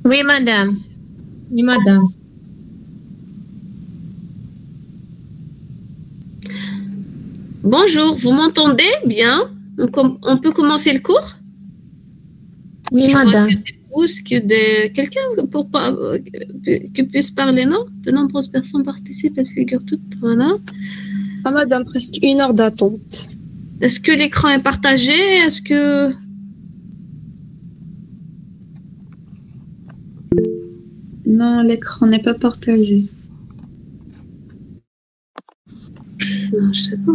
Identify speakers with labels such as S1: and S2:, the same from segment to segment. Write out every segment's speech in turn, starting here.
S1: Oui, madame.
S2: Oui, madame.
S3: Bonjour, vous m'entendez bien? On peut commencer le cours?
S1: Oui,
S3: Je vois
S1: madame.
S3: que des pouces, quelqu'un pour pas que puisse parler, non? De nombreuses personnes participent, elles figurent toutes, voilà.
S2: Ah, madame, presque 1 heure d'attente.
S3: Est-ce que l'écran est partagé? Est-ce que...
S4: Non, l'écran n'est pas partagé.
S3: Non, je sais pas.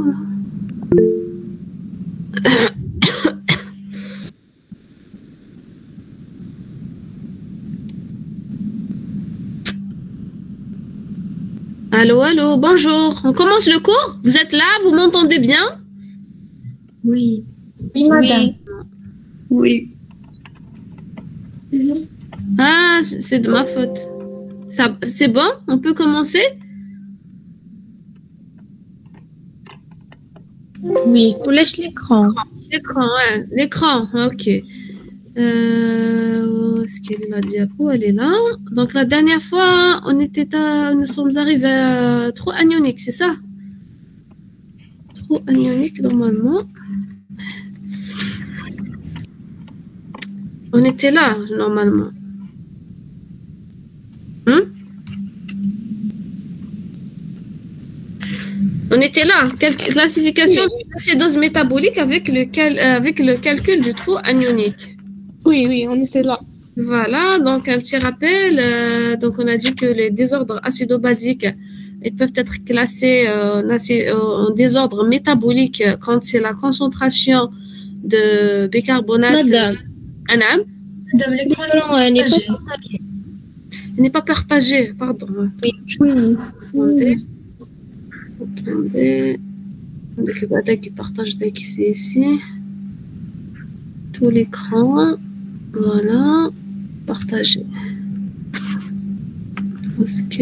S3: Allô, allô, bonjour. On commence le cours? Vous êtes là? Vous m'entendez bien?
S4: Oui.
S1: Oui, madame.
S4: Oui.
S3: Ah, c'est de ma faute. Ça, c'est bon? On peut commencer?
S1: Oui, on laisse l'écran.
S3: L'écran, ouais. L'écran, ok. Où est-ce qu'elle est la diapo? Elle est là. Donc la dernière fois, nous sommes arrivés à Trou Anionique, c'est ça? Trou Anionique, normalement. On était là, normalement. On était là. Classification de l'acidose métabolique avec le calcul du trou anionique.
S2: Oui, on était là.
S3: Voilà, donc un petit rappel. Donc on a dit que les désordres acido-basiques, ils peuvent être classés en désordre métabolique quand c'est la concentration de bicarbonate.
S2: Madame.
S3: Anam.
S2: Madame, l'écran
S1: n'est pas partagé.
S3: Il n'est pas partagé, pardon.
S1: Oui.
S3: Attendez. Qui partage c'est ici. Tout l'écran. Voilà. Partager. Ok.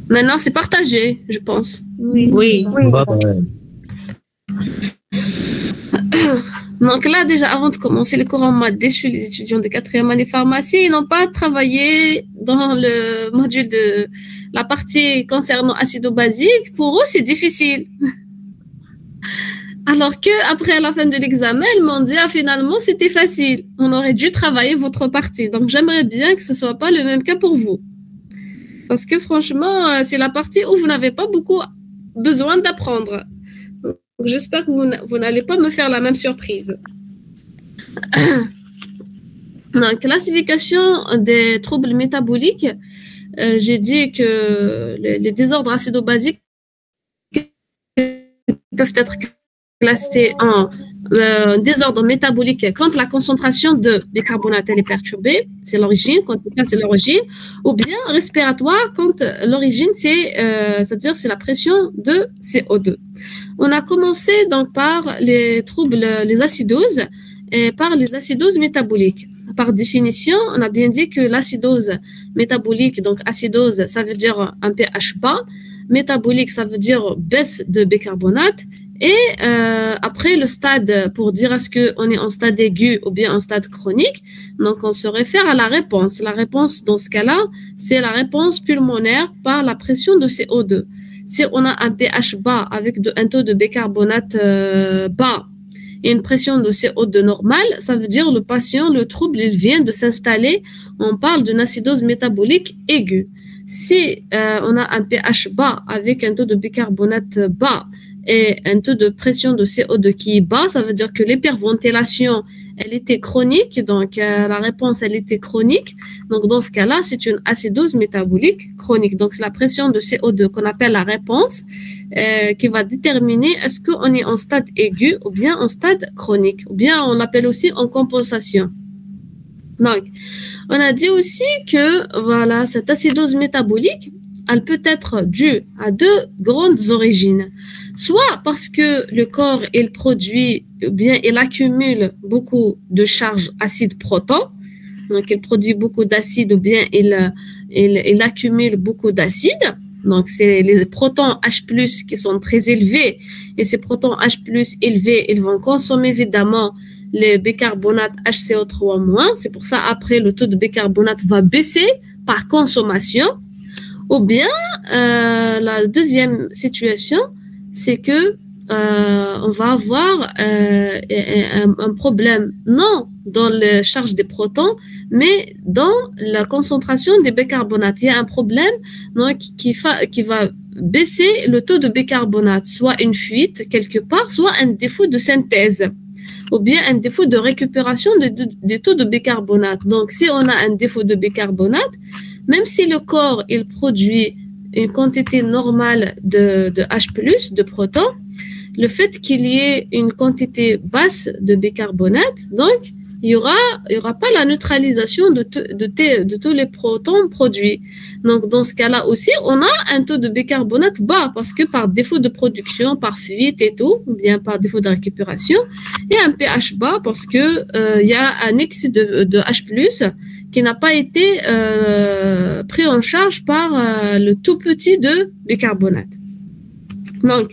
S3: Maintenant, c'est partagé, je pense.
S1: Oui.
S3: Donc là, déjà, avant de commencer le cours, on m'a déçu les étudiants de 4e année pharmacie. Ils n'ont pas travaillé dans le module de la partie concernant acido-basique. Pour eux, c'est difficile. Alors que après la fin de l'examen, ils m'ont dit finalement c'était facile. On aurait dû travailler votre partie. Donc j'aimerais bien que ce soit pas le même cas pour vous, parce que franchement c'est la partie où vous n'avez pas beaucoup besoin d'apprendre. Donc j'espère que vous n'allez pas me faire la même surprise. Donc classification des troubles métaboliques. J'ai dit que les désordres acido-basiques peuvent être classés en désordre métabolique quand la concentration de bicarbonate est perturbée, c'est l'origine, quand c'est l'origine, ou bien respiratoire quand l'origine c'est-à-dire c'est la pression de CO2. On a commencé donc par les troubles, les acidoses et par les acidoses métaboliques. Par définition, on a bien dit que l'acidose métabolique, donc acidose, ça veut dire un pH bas, métabolique, ça veut dire baisse de bicarbonate. Et après le stade, pour dire est-ce qu'on est en stade aigu ou bien en stade chronique, donc on se réfère à la réponse. La réponse dans ce cas-là, c'est la réponse pulmonaire par la pression de CO2. Si on a un pH bas avec un taux de bicarbonate bas et une pression de CO2 normale, ça veut dire le patient, le trouble, il vient de s'installer. On parle d'une acidose métabolique aiguë. Si on a un pH bas avec un taux de bicarbonate bas et un taux de pression de CO2 qui est bas, ça veut dire que l'hyperventilation, elle était chronique, donc la réponse, elle était chronique. Donc dans ce cas-là, c'est une acidose métabolique chronique. Donc c'est la pression de CO2 qu'on appelle la réponse qui va déterminer est-ce qu'on est en stade aigu ou bien en stade chronique, ou bien on l'appelle aussi en compensation. Donc, on a dit aussi que voilà, cette acidose métabolique, elle peut être due à deux grandes origines. Soit parce que le corps, il produit, ou bien il accumule beaucoup de charges acide proton, donc il produit beaucoup d'acide ou bien il accumule beaucoup d'acide. Donc, c'est les protons H+, qui sont très élevés. Et ces protons H+ élevés, ils vont consommer évidemment les bicarbonates HCO3-. C'est pour ça, après, le taux de bicarbonate va baisser par consommation. Ou bien, la deuxième situation, c'est que on va avoir un problème, non dans la charge des protons, mais dans la concentration des bicarbonates. Il y a un problème donc, qui va baisser le taux de bicarbonate, soit une fuite quelque part, soit un défaut de synthèse, ou bien un défaut de récupération des taux de bicarbonate. Donc, si on a un défaut de bicarbonate, même si le corps il produit une quantité normale de H+, de protons, le fait qu'il y ait une quantité basse de bicarbonate, donc il y aura pas la neutralisation de tous les protons produits. Donc dans ce cas-là aussi, on a un taux de bicarbonate bas parce que par défaut de production, par fuite et tout, ou bien par défaut de récupération, il y a un pH bas parce que il y a un excès de H+ qui n'a pas été pris en charge par le tout petit de bicarbonate. Donc,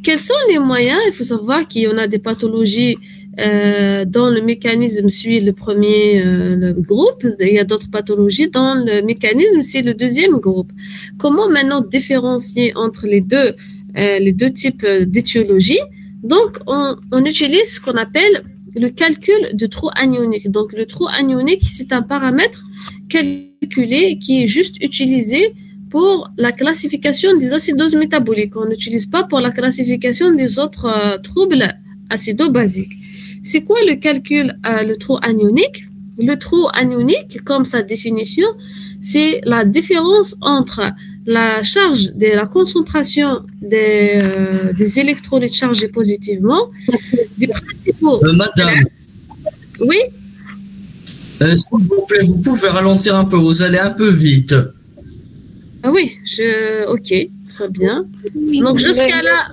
S3: quels sont les moyens? Il faut savoir qu'il y en a des pathologies dont le mécanisme suit le premier le groupe. Il y a d'autres pathologies dont le mécanisme c'est le deuxième groupe. Comment maintenant différencier entre les deux types d'étiologie? Donc, on utilise ce qu'on appelle le calcul du trou anionique. Donc, le trou anionique, c'est un paramètre calculé qui est juste utilisé pour la classification des acidoses métaboliques. On n'utilise pas pour la classification des autres troubles acido-basiques. C'est quoi le calcul, le trou anionique? Le trou anionique, comme sa définition, c'est la différence entre la charge de la concentration des électrolytes chargés positivement, des principaux...
S5: Madame.
S3: Oui?
S5: S'il vous plaît, vous pouvez ralentir un peu, vous allez un peu vite.
S3: Ah oui, ok, très bien. Donc jusqu'à là,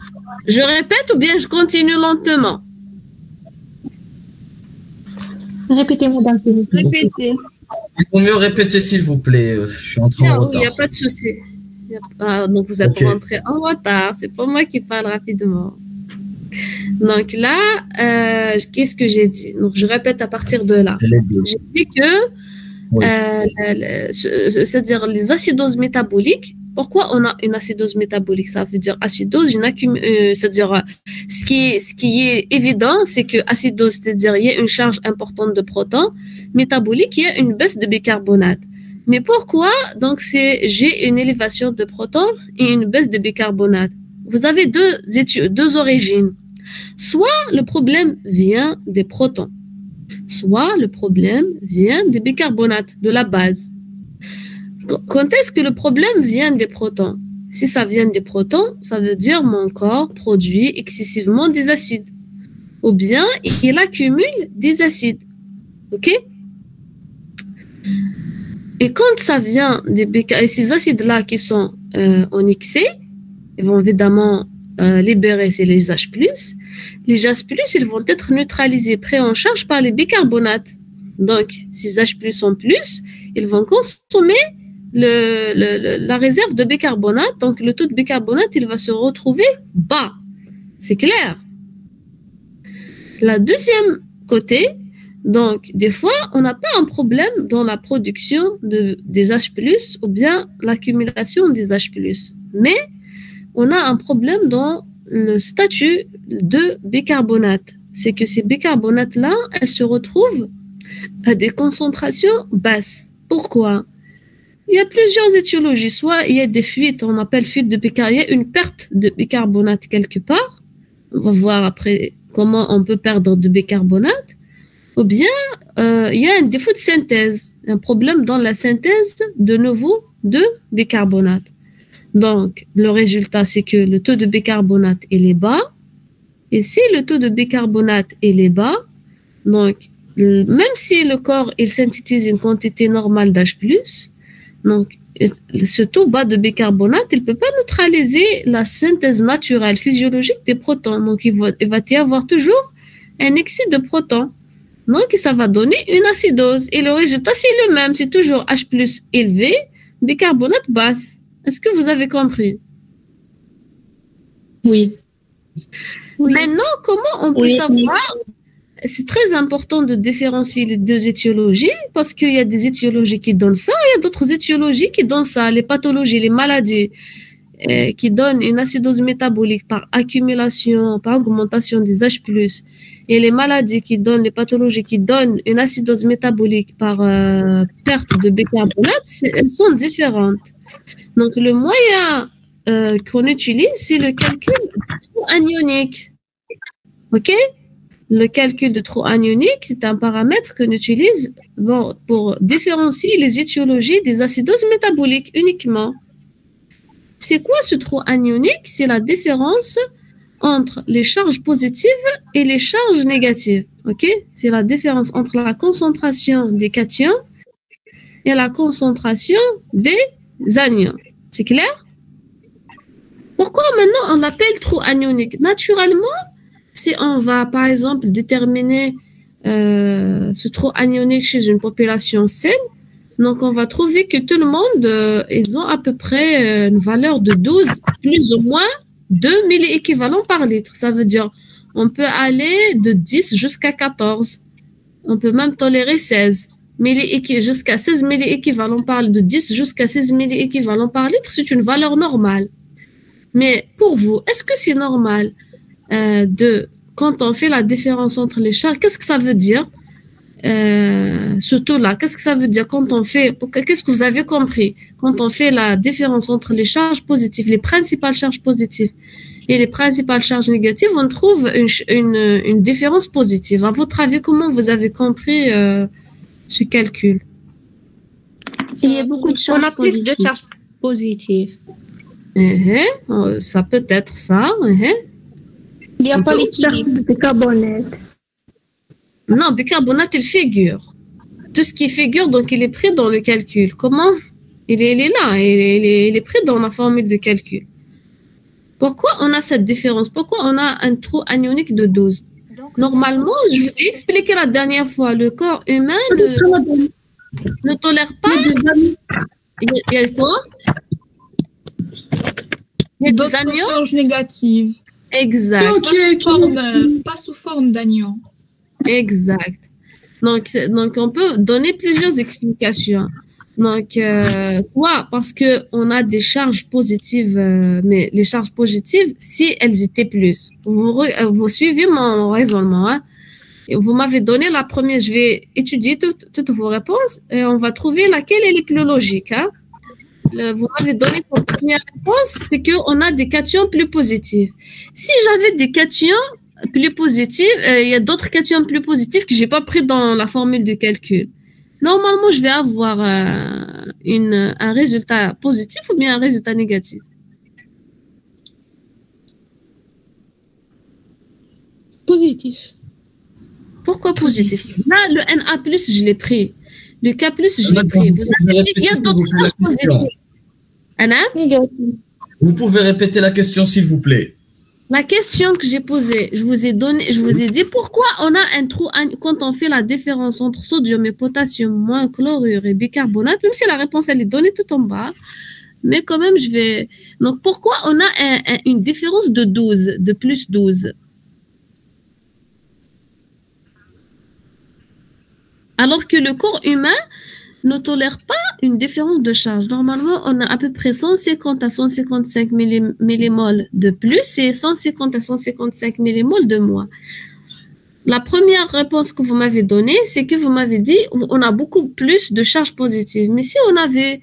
S3: je répète ou bien je continue lentement?
S1: Répétez, madame.
S2: Répétez.
S5: Il vaut mieux répéter, s'il vous plaît. Je suis en train de
S3: Oui,
S5: retard.
S3: il n'y a pas de souci. Donc vous êtes rentré en retard. C'est pas moi qui parle rapidement. Donc là, qu'est-ce que j'ai dit? Donc je répète à partir de là. J'ai dit que
S5: Oui.
S3: c'est-à-dire les acidoses métaboliques. Pourquoi on a une acidose métabolique? Ça veut dire acidose, c'est-à-dire ce qui est évident, c'est que acidose, c'est-à-dire il y a une charge importante de protons, métabolique, il y a une baisse de bicarbonate. Mais pourquoi? Donc j'ai une élévation de protons et une baisse de bicarbonate. Vous avez deux origines. Soit le problème vient des protons, soit le problème vient des bicarbonates, de la base. Quand est-ce que le problème vient des protons? Si ça vient des protons, ça veut dire mon corps produit excessivement des acides. Ou bien, il accumule des acides. OK? Et quand ça vient des ces acides-là qui sont en excès, ils vont évidemment libérer les H+. Les H+, ils vont être neutralisés, pris en charge par les bicarbonates. Donc, ces H+ en plus, ils vont consommer la réserve de bicarbonate. Donc, le taux de bicarbonate, il va se retrouver bas. C'est clair. La deuxième côté, donc, des fois, on n'a pas un problème dans la production des H+, ou bien l'accumulation des H+. Mais, on a un problème dans le statut de bicarbonate. C'est que ces bicarbonates-là, elles se retrouvent à des concentrations basses. Pourquoi? Il y a plusieurs étiologies. Soit il y a des fuites, on appelle fuite de bicarbonate, il y a une perte de bicarbonate quelque part. On va voir après comment on peut perdre de bicarbonate. Ou bien, il y a un défaut de synthèse, un problème dans la synthèse de nouveau de bicarbonate. Donc, le résultat, c'est que le taux de bicarbonate, il est bas. Et si le taux de bicarbonate, il est bas, donc, même si le corps, il synthétise une quantité normale d'H+, donc, ce taux bas de bicarbonate, il ne peut pas neutraliser la synthèse naturelle, physiologique des protons. Donc, il va y avoir toujours un excès de protons. Donc, ça va donner une acidose. Et le résultat, c'est le même. C'est toujours H+ élevé, bicarbonate basse. Est-ce que vous avez compris?
S1: Oui.
S3: Maintenant, comment on peut savoir c'est très important de différencier les deux étiologies parce qu'il y a des étiologies qui donnent ça, et il y a d'autres étiologies qui donnent ça. Les pathologies, les maladies qui donnent une acidose métabolique par accumulation, par augmentation des H+, et les maladies qui donnent, les pathologies qui donnent une acidose métabolique par perte de bicarbonate, elles sont différentes. Donc, le moyen qu'on utilise, c'est le calcul du trou anionique. OK? Le calcul de trou anionique, c'est un paramètre qu'on utilise pour différencier les étiologies des acidoses métaboliques uniquement. C'est quoi ce trou anionique? C'est la différence entre les charges positives et les charges négatives. OK? C'est la différence entre la concentration des cations et la concentration des anions. C'est clair? Pourquoi maintenant on l'appelle trou anionique? Naturellement, si on va par exemple déterminer ce trou anionique chez une population saine, donc on va trouver que tout le monde, ils ont à peu près une valeur de 12, plus ou moins 2 milli-équivalents par litre. Ça veut dire on peut aller de 10 jusqu'à 14. On peut même tolérer 16. Jusqu'à 16 milli-équivalents par litre, de 10 jusqu'à 16 milli-équivalents par litre, c'est une valeur normale. Mais pour vous, est-ce que c'est normal quand on fait la différence entre les charges, qu'est-ce que ça veut dire ce taux-là? Qu'est-ce que ça veut dire quand on fait, qu'est-ce que vous avez compris quand on fait la différence entre les charges positives, les principales charges positives et les principales charges négatives, on trouve une différence positive. À votre avis, comment vous avez compris ce calcul?
S1: Il y a beaucoup de charges
S2: On a plus de
S1: positives.
S2: charges positives.
S3: Ça peut être ça.
S4: Il n'y a pas l'équilibre.
S1: Bicarbonate.
S3: Non, bicarbonate, il figure. Tout ce qui figure, donc il est pris dans le calcul. Comment? Il est là, il est pris dans la formule de calcul. Pourquoi on a cette différence? Pourquoi on a un trou anionique de 12? Normalement, je vous ai expliqué la dernière fois, le corps humain ne tolère pas. Il y a quoi? Il y a des
S6: D'autres
S3: anions?
S6: charges négatives.
S3: Exact.
S6: Pas sous forme d'anion.
S3: Exact. Donc, on peut donner plusieurs explications. Donc, soit parce qu'on a des charges positives, mais les charges positives, si elles étaient plus. Vous suivez mon raisonnement. Hein? Et vous m'avez donné la première, je vais étudier toutes vos réponses et on va trouver laquelle est la plus logique. Hein? Vous m'avez donné comme première réponse, c'est qu'on a des cations plus positives. Si j'avais des cations plus positives, il y a d'autres cations plus positives que je n'ai pas pris dans la formule de calcul. Normalement, je vais avoir un résultat positif ou bien un résultat négatif.
S2: Positif.
S3: Pourquoi positif? Là, le Na+, je l'ai pris. Le K+, je l'ai pris. Vous avez dit, il y a d'autres charges positives. Anna?
S5: Vous pouvez répéter la question, s'il vous plaît.
S3: La question que j'ai posée, je vous ai dit pourquoi on a un trou quand on fait la différence entre sodium et potassium moins chlorure et bicarbonate, même si la réponse elle est donnée tout en bas, mais quand même je vais. Donc pourquoi on a une différence de 12, de plus 12? Alors que le corps humain ne tolère pas une différence de charge. Normalement, on a à peu près 150 à 155 millimoles de plus et 150 à 155 millimoles de moins. La première réponse que vous m'avez donnée, c'est que vous m'avez dit on a beaucoup plus de charges positives. Mais si on avait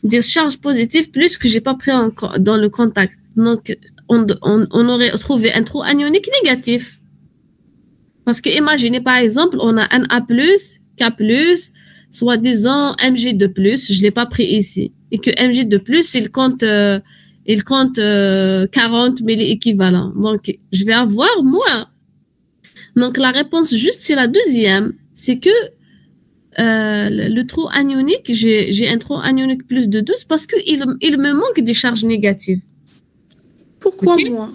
S3: des charges positives plus que je n'ai pas pris dans le contact, donc on aurait trouvé un trou anionique négatif. Parce que imaginez par exemple, on a un A+, K+, soit disons Mg de plus, je ne l'ai pas pris ici. Et que Mg de plus, il compte 40 milli-équivalents. Donc, je vais avoir moins. Donc, la réponse juste, c'est la deuxième. C'est que le trou anionique, j'ai un trou anionique plus de 12 parce qu'il me manque des charges négatives.
S2: Pourquoi
S3: okay?
S2: moi?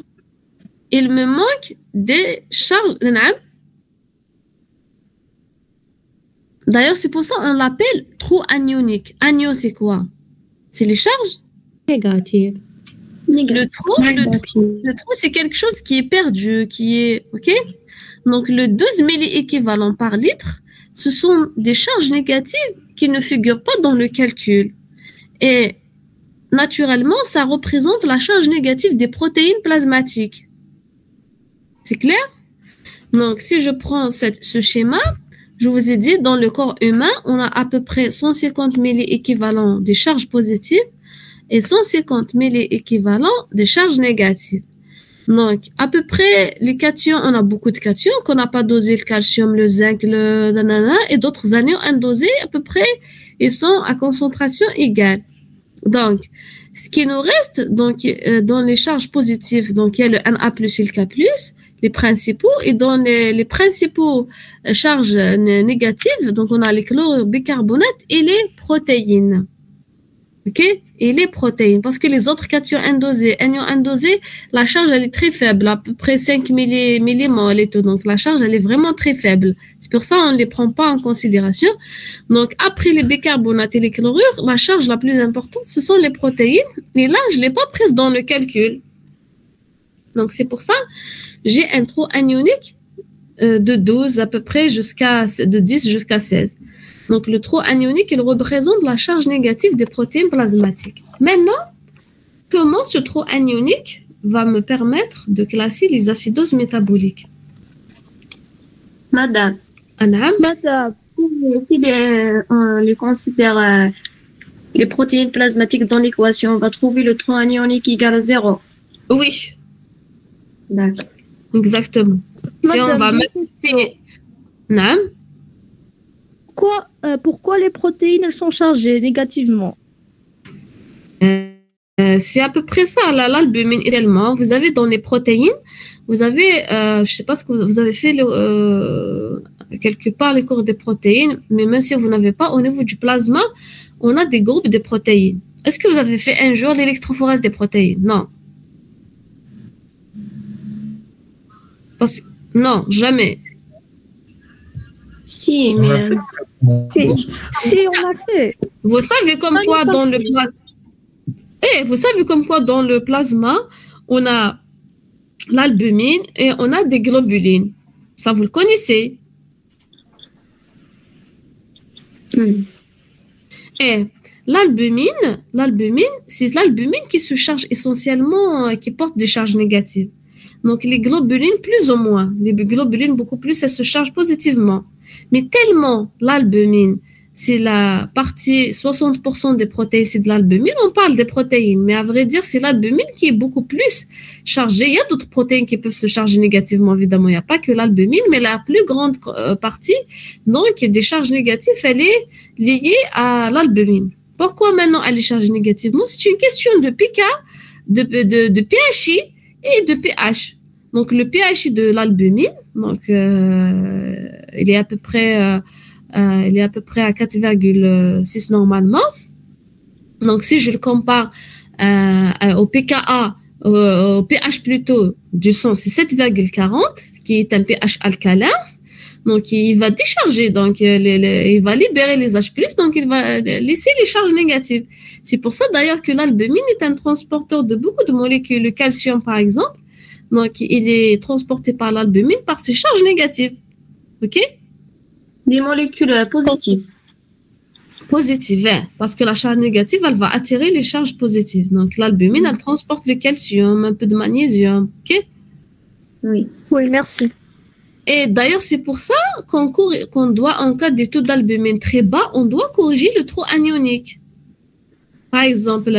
S3: Il me manque des charges. D'ailleurs, c'est pour ça qu'on l'appelle trou anionique. Anion, c'est quoi? C'est les charges
S2: Négatives.
S3: Le trou, c'est quelque chose qui est perdu, qui est... OK? Donc, le 12 milli-équivalents par litre, ce sont des charges négatives qui ne figurent pas dans le calcul. Et naturellement, ça représente la charge négative des protéines plasmatiques. C'est clair? Donc, si je prends ce schéma, je vous ai dit, dans le corps humain, on a à peu près 150 milli-équivalents des charges positives et 150 milli-équivalents des charges négatives. Donc, à peu près, les cations, on a beaucoup de cations qu'on n'a pas dosé, le calcium, le zinc, le nanana, et d'autres anions indosés, à peu près, ils sont à concentration égale. Donc, ce qui nous reste, donc, dans les charges positives, donc, il y a le Na+, et le K+, les principaux, et dans les principaux charges négatives, donc, on a les chlorures, bicarbonate et les protéines. OK? Et les protéines, parce que les autres cations indosés, anions indosés, la charge, elle est très faible, à peu près 5 millimoles et tout. Donc, la charge, elle est vraiment très faible. C'est pour ça qu'on ne les prend pas en considération. Donc, après les bicarbonates et les chlorures, la charge la plus importante, ce sont les protéines. Et là, je ne l'ai pas prise dans le calcul. Donc, c'est pour ça, j'ai un trou anionique de 12 à peu près de 10 jusqu'à 16. Donc, le trou anionique, il représente la charge négative des protéines plasmatiques. Maintenant, comment ce trou anionique va me permettre de classer les acidoses métaboliques?
S1: Madame,
S3: Anam,
S1: si on les considère les protéines plasmatiques dans l'équation, on va trouver le trou anionique égal à 0.
S3: oui,
S1: D'accord.
S3: exactement. Si on va mettre ici, Anam,
S7: Pourquoi les protéines elles sont chargées négativement?
S3: c'est à peu près ça, l'albumine également. Vous avez dans les protéines, vous avez, je ne sais pas ce que vous avez fait quelque part les cours des protéines, mais même si vous n'avez pas, au niveau du plasma, on a des groupes de protéines. Est-ce que vous avez fait un jour l'électrophorèse des protéines? Non. Non, jamais.
S1: Si, mais...
S7: Si, on l'a fait.
S3: Vous savez comme quoi dans le plasma... vous savez comme quoi dans le plasma, on a l'albumine et on a des globulines. Ça, vous le connaissez. Et l'albumine, c'est l'albumine qui se charge essentiellement, qui porte des charges négatives. Donc, les globulines, plus ou moins. Les globulines, beaucoup plus, elles se chargent positivement. Mais tellement l'albumine, c'est la partie, 60% des protéines, c'est de l'albumine. On parle des protéines, mais à vrai dire, c'est l'albumine qui est beaucoup plus chargée. Il y a d'autres protéines qui peuvent se charger négativement, évidemment. Il n'y a pas que l'albumine, mais la plus grande partie, donc, des charges négatives, elle est liée à l'albumine. Pourquoi maintenant elle est chargée négativement? C'est une question de pK, de pHI et de pH. Donc, le pHI de l'albumine, donc, il est à peu près à 4,6 normalement. Donc, si je le compare au pKa, au pH plutôt du sang, c'est 7,40, qui est un pH alcalin. Donc, il va décharger, donc il va libérer les H+, donc il va laisser les charges négatives. C'est pour ça d'ailleurs que l'albumine est un transporteur de beaucoup de molécules. Le calcium, par exemple, donc il est transporté par l'albumine par ses charges négatives. OK?
S1: Des molécules positives.
S3: Positives, hein, parce que la charge négative, elle va attirer les charges positives. Donc, l'albumine, elle transporte le calcium, un peu de magnésium. OK?
S1: Oui.
S7: Oui, merci.
S3: Et d'ailleurs, c'est pour ça qu'on doit, en cas des taux d'albumine très bas, on doit corriger le trou anionique. Par exemple,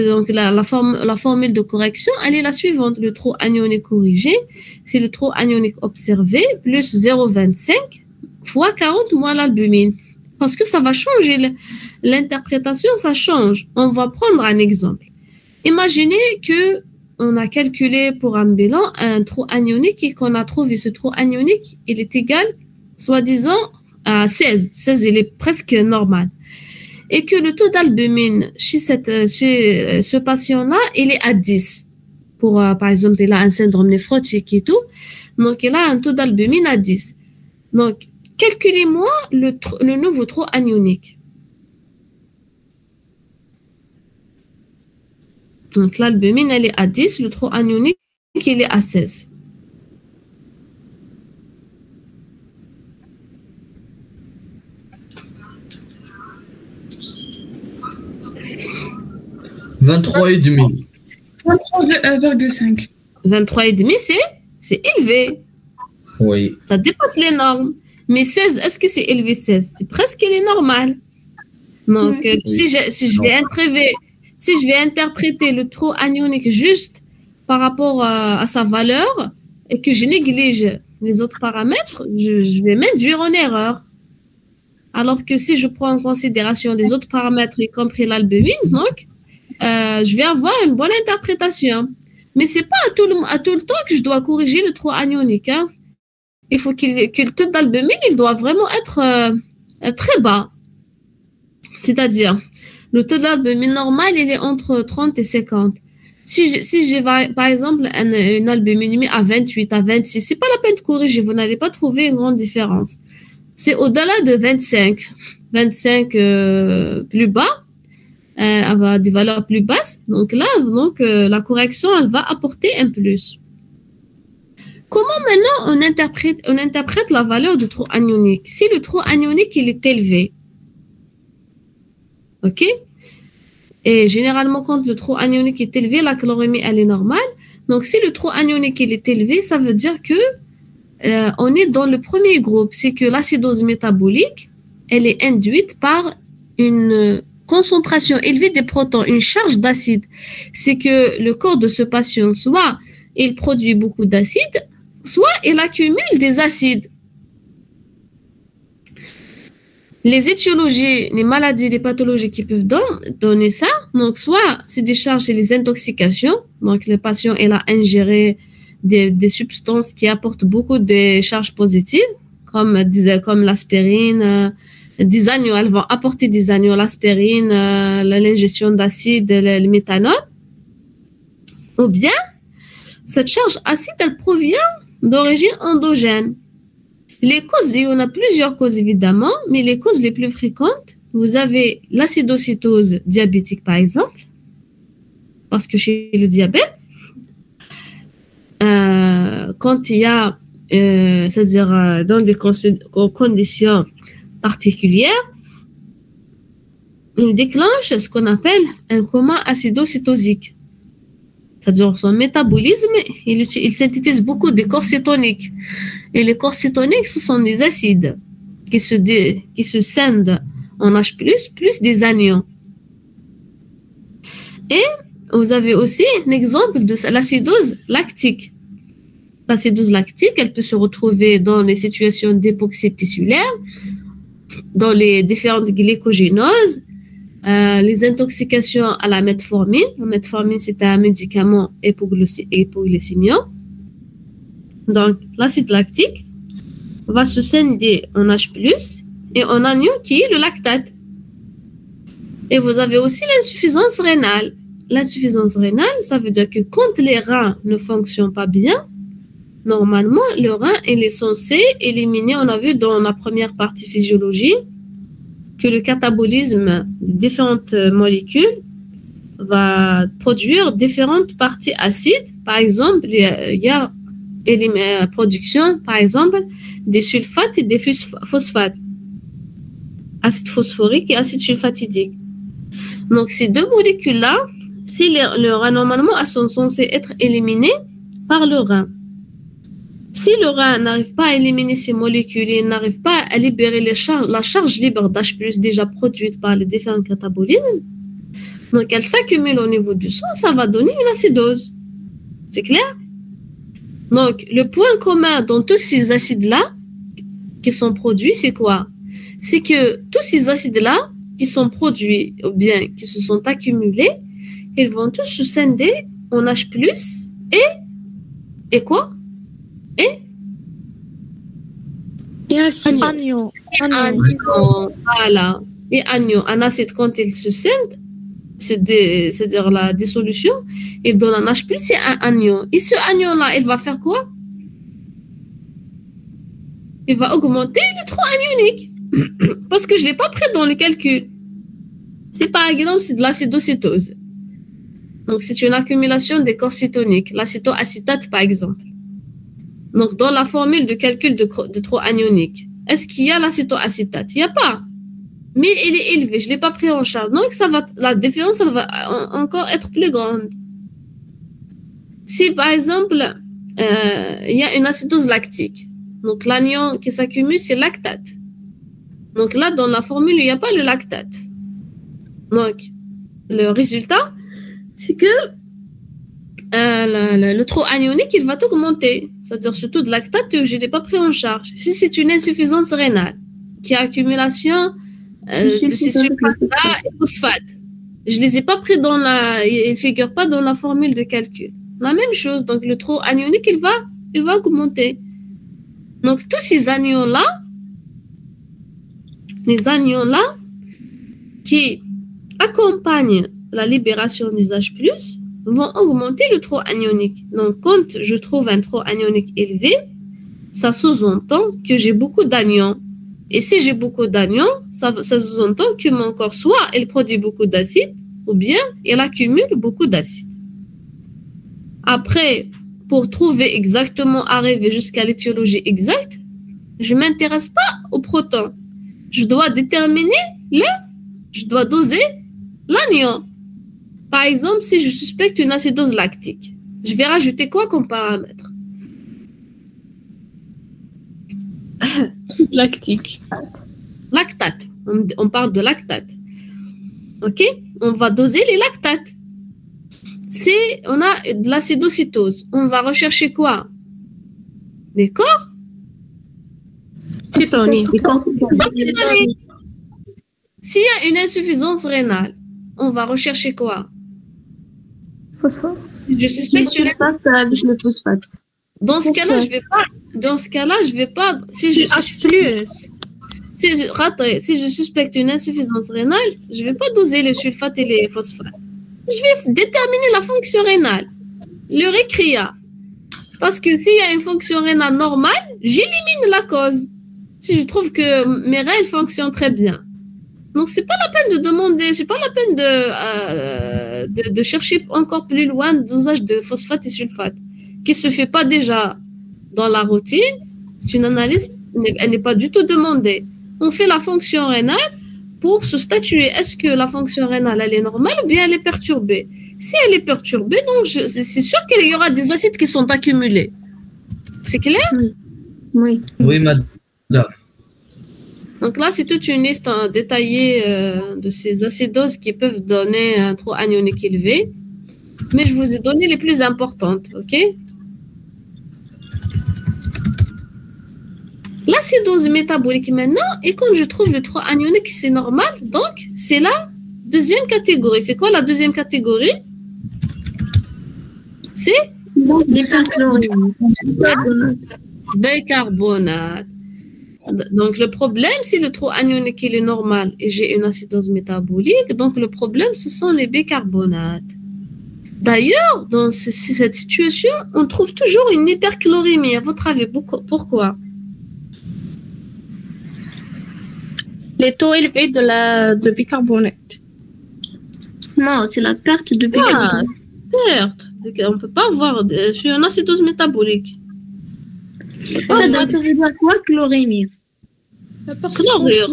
S3: donc la formule de correction, elle est la suivante. Le trou anionique corrigé, c'est le trou anionique observé plus 0,25 fois 40 moins l'albumine. Parce que ça va changer, l'interprétation, ça change. On va prendre un exemple. Imaginez que on a calculé pour un bilan un trou anionique et qu'on a trouvé ce trou anionique, il est égal, soi-disant, à 16. 16, il est presque normal. Et que le taux d'albumine chez ce patient-là, il est à 10. Par exemple, il a un syndrome néphrotique et tout. Donc, il a un taux d'albumine à 10. Donc, calculez-moi le nouveau trou anionique. Donc, l'albumine, elle est à 10. Le trou anionique, il est à 16.
S5: 23,5.
S6: 23,5.
S3: 23,5, c'est élevé.
S5: Oui.
S3: Ça dépasse les normes. Mais 16, est-ce que c'est élevé 16? C'est presque les normales. Donc, si je vais interpréter le trou anionique juste par rapport à sa valeur et que je néglige les autres paramètres, je vais m'induire en erreur. Alors que si je prends en considération les autres paramètres, y compris l'albumine, donc, je vais avoir une bonne interprétation. Mais c'est pas à tout le temps que je dois corriger le trou anionique. Hein. Il faut que le taux d'albumine, il doit vraiment être très bas. C'est-à-dire, le taux d'albumine normal, il est entre 30 et 50. Si j'ai par exemple une albuminémie à 28, à 26, c'est pas la peine de corriger, vous n'allez pas trouver une grande différence. C'est au-delà de 25 plus bas, avoir des valeurs plus basses. Donc là, la correction, elle va apporter un plus. Comment maintenant on interprète la valeur du trou anionique? Si le trou anionique, il est élevé, ok? Et généralement, quand le trou anionique est élevé, la calorémie, elle est normale. Donc, si le trou anionique, il est élevé, ça veut dire que on est dans le premier groupe. C'est que l'acidose métabolique, elle est induite par une concentration élevée des protons, une charge d'acide. C'est que le corps de ce patient, soit il produit beaucoup d'acide, soit il accumule des acides. Les étiologies, les maladies, les pathologies qui peuvent donner ça, donc soit c'est des charges et les intoxications, donc le patient il a ingéré des substances qui apportent beaucoup de charges positives, comme l'aspirine, des agneaux, elles vont apporter des agneaux, l'aspirine, l'ingestion d'acide, le méthanol, ou bien cette charge acide, elle provient d'origine endogène. Les causes, il y en a plusieurs causes évidemment, mais les causes les plus fréquentes, vous avez l'acidocétose diabétique par exemple, parce que chez le diabète, quand il y a, c'est-à-dire dans des conditions particulières, il déclenche ce qu'on appelle un coma acidocétosique. C'est-à-dire son métabolisme, il synthétise beaucoup de corps cétoniques. Et les corps cétoniques, ce sont des acides qui se scindent en H+, plus des anions. Et vous avez aussi un exemple de l'acidose lactique. L'acidose lactique, elle peut se retrouver dans les situations d'hypoxie tissulaire, dans les différentes glycogénoses, les intoxications à la metformine. La metformine, c'est un médicament hypoglycémiant. Donc, l'acide lactique va se scinder en H+, et en anion qui est le lactate. Et vous avez aussi l'insuffisance rénale. L'insuffisance rénale, ça veut dire que quand les reins ne fonctionnent pas bien, normalement, le rein, il est censé éliminer, on a vu dans la première partie physiologie, que le catabolisme de différentes molécules va produire différentes parties acides. Par exemple, il y a la production, par exemple, des sulfates et des phosphates, acide phosphorique et acide sulfatidique. Donc, ces deux molécules-là, si le rein, normalement, elles sont censées être éliminées par le rein. Si le rein n'arrive pas à éliminer ces molécules et n'arrive pas à libérer la charge libre d'H+, déjà produite par les différents catabolismes, donc elle s'accumule au niveau du sang, ça va donner une acidose. C'est clair? Donc, le point commun dans tous ces acides-là qui sont produits, c'est quoi? C'est que tous ces acides-là qui sont produits ou bien qui se sont accumulés, ils vont tous se scinder en H+, et quoi?
S2: Et acide.
S7: Anion.
S3: Voilà. Et anion. Un acide, quand il se scinde, c'est-à-dire la dissolution, il donne un H+, c'est un anion. Et ce anion-là, il va faire quoi? Il va augmenter le trou anionique. Parce que je ne l'ai pas pris dans les calculs. C'est par exemple, c'est de l'acidocétose. Donc, c'est une accumulation des corps cétoniques. L'acétoacétate, par exemple. Donc, dans la formule de calcul de trou anionique, est-ce qu'il y a l'acétoacétate? Il n'y a pas. mais il est élevé, je ne l'ai pas pris en charge. Donc, la différence, elle va encore être plus grande. Si, par exemple, il y a une acidose lactique, donc l'anion qui s'accumule, c'est lactate. Donc là, dans la formule, il n'y a pas le lactate. Donc, le résultat, c'est que le trop anionique, il va augmenter. C'est-à-dire, surtout de lactate, je ne l'ai pas pris en charge. Si c'est une insuffisance rénale, qui a accumulation de ces sulfates-là et phosphates, je ne les ai pas pris ils ne figurent pas dans la formule de calcul. La même chose, donc le trop anionique, il va augmenter. Donc, tous ces anions-là, les anions-là qui accompagnent la libération des H+, vont augmenter le trop anionique. Donc, quand je trouve un trop anionique élevé, ça sous-entend que j'ai beaucoup d'anions. Et si j'ai beaucoup d'anions, ça sous-entend que mon corps, soit il produit beaucoup d'acide, ou bien il accumule beaucoup d'acide. Après, pour trouver exactement, arriver jusqu'à l'étiologie exacte, je ne m'intéresse pas aux protons. Je dois déterminer je dois doser l'anion. Par exemple, si je suspecte une acidose lactique, je vais rajouter quoi comme paramètre?
S4: Lactique.
S3: Lactate. On parle de lactate. OK? On va doser les lactates. Si on a de l'acidocytose, on va rechercher quoi? Les corps?
S2: Cétonique.
S3: S'il y a une insuffisance rénale, on va rechercher quoi?
S7: Phosphore.
S3: Je suspecte une
S1: avec le phosphate.
S3: Dans ce cas-là, je vais pas. Si je suspecte une insuffisance rénale, je vais pas doser les sulfates et les phosphates. Je vais déterminer la fonction rénale, le récria. Parce que s'il y a une fonction rénale normale, j'élimine la cause. Si je trouve que mes reins fonctionnent très bien. Donc, c'est pas la peine de demander, c'est pas la peine de chercher encore plus loin le dosage de phosphate et sulfate, qui se fait pas déjà dans la routine. C'est une analyse, elle n'est pas du tout demandée. On fait la fonction rénale pour se statuer. Est-ce que la fonction rénale, elle est normale ou bien elle est perturbée? Si elle est perturbée, donc c'est sûr qu'il y aura des acides qui sont accumulés. C'est clair?
S1: Oui.
S5: Oui, madame.
S3: Donc là, c'est toute une liste détaillée de ces acidoses qui peuvent donner un trop anionique élevé. Mais je vous ai donné les plus importantes, OK? L'acidose métabolique maintenant, et quand je trouve le trop anionique, c'est normal. Donc, c'est la deuxième catégorie. C'est quoi la deuxième catégorie? C'est bicarbonate. Donc, le problème, si le trop anionique il est normal et j'ai une acidose métabolique, donc le problème, ce sont les bicarbonates. D'ailleurs, dans cette situation, on trouve toujours une hyperchlorémie. À votre avis, pourquoi?
S2: Les taux élevés de bicarbonate.
S1: Non, c'est la perte de bicarbonate.
S3: Perte. On ne peut pas avoir sur une acidose métabolique.
S1: Donc, ça veut dire quoi, chlorémie?
S3: Chlorure.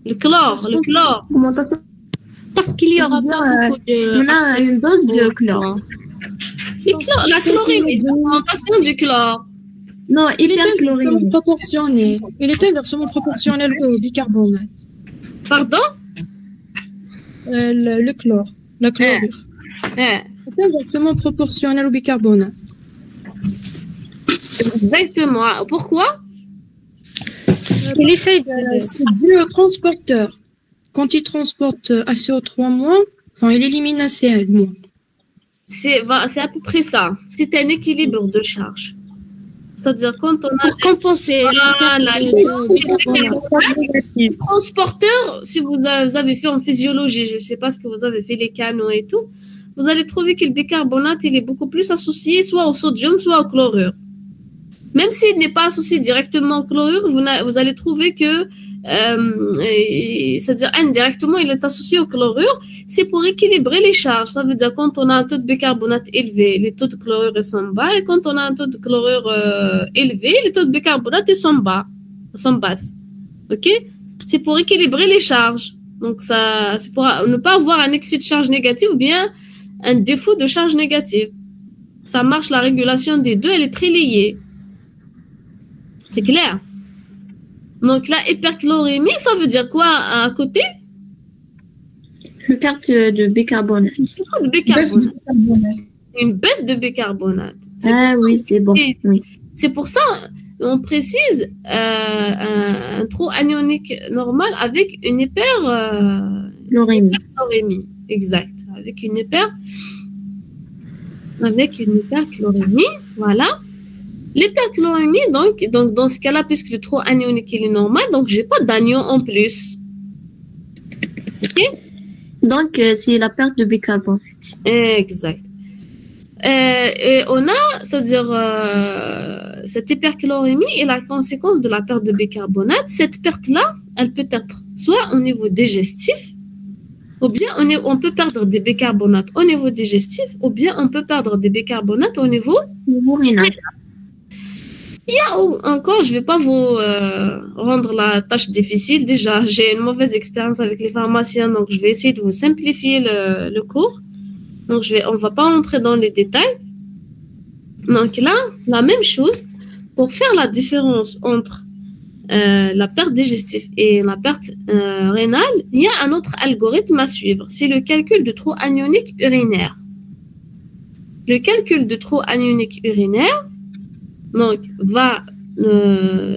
S3: Le chlore.
S1: Comment ça?
S2: Parce qu'il y aura pas beaucoup de...
S1: On a une dose de chlore.
S3: La chlorémie, c'est l'augmentation du chlore.
S1: Non,
S2: Il est
S1: hyperchlorémie.
S2: inversement proportionnel. Il est inversement proportionnel au bicarbonate.
S3: Pardon?
S2: Le chlore, la chlorure. C'est inversement proportionnel au bicarbonate.
S3: Exactement. Pourquoi?
S2: Il essaye de... C'est dû au transporteur. Quand il transporte ACO3-, il élimine ACL-.
S3: C'est à peu près ça. C'est un équilibre de charge. C'est-à-dire quand on a...
S2: Pour compenser.
S3: Le transporteur, si vous avez fait en physiologie, je ne sais pas ce que vous avez fait, les canaux et tout, vous allez trouver que le bicarbonate, il est beaucoup plus associé soit au sodium, soit au chlorure. Même s'il n'est pas associé directement au chlorure, vous allez trouver que, c'est-à-dire indirectement, il est associé au chlorure. C'est pour équilibrer les charges. Ça veut dire quand on a un taux de bicarbonate élevé, les taux de chlorure sont bas. Et quand on a un taux de chlorure élevé, les taux de bicarbonate sont bas, sont basses. OK? c'est pour équilibrer les charges. Donc, ça, c'est pour ne pas avoir un excès de charge négative ou bien un défaut de charge négative. Ça marche, la régulation des deux, elle est très liée. C'est clair? Donc, la hyperchlorémie, ça veut dire quoi à côté?
S1: Une perte de bicarbonate.
S3: De bicarbonate. Une baisse de bicarbonate.
S1: Ah oui, c'est bon. Oui.
S3: C'est pour ça on précise un trou anionique normal avec une
S1: Chlorémie.
S3: hyperchlorémie. Exact. Avec une hyperchlorémie. Voilà. L'hyperchlorémie, donc dans ce cas-là, puisque le trou anionique il est normal, donc j'ai pas d'anion en plus. Ok?
S1: Donc, c'est la perte de bicarbonate.
S3: Exact. Et on a, c'est-à-dire, cette hyperchlorémie est la conséquence de la perte de bicarbonate. Cette perte-là, elle peut être soit au niveau digestif, ou bien on peut perdre des bicarbonates au niveau digestif, ou bien on peut perdre des bicarbonates au niveau
S1: rénal.
S3: Il y a encore, je ne vais pas vous rendre la tâche difficile. Déjà, j'ai une mauvaise expérience avec les pharmaciens, donc je vais essayer de vous simplifier le cours. Donc, on ne va pas entrer dans les détails. Donc là, la même chose, pour faire la différence entre la perte digestive et la perte rénale, il y a un autre algorithme à suivre. C'est le calcul de trou anionique urinaire. Le calcul de trou anionique urinaire, donc,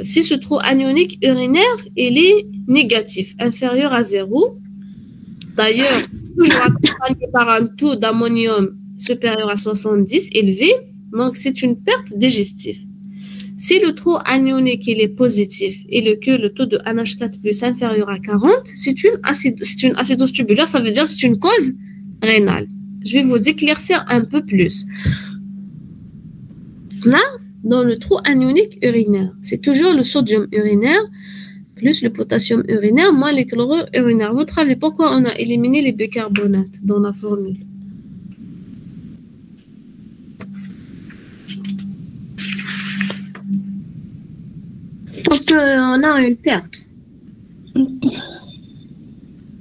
S3: si ce trou anionique urinaire, il est négatif, inférieur à 0. D'ailleurs, toujours accompagné par un taux d'ammonium supérieur à 70 élevé, donc c'est une perte digestive. Si le trou anionique il est positif et que le taux de NH4+ inférieur à 40, c'est une acidose tubulaire, ça veut dire que c'est une cause rénale. Je vais vous éclaircir un peu plus. Là, dans le trou anionique urinaire, c'est toujours le sodium urinaire plus le potassium urinaire moins les chlorures urinaires. Votre avis, pourquoi on a éliminé les bicarbonates dans la formule?
S1: Parce qu'on a une perte.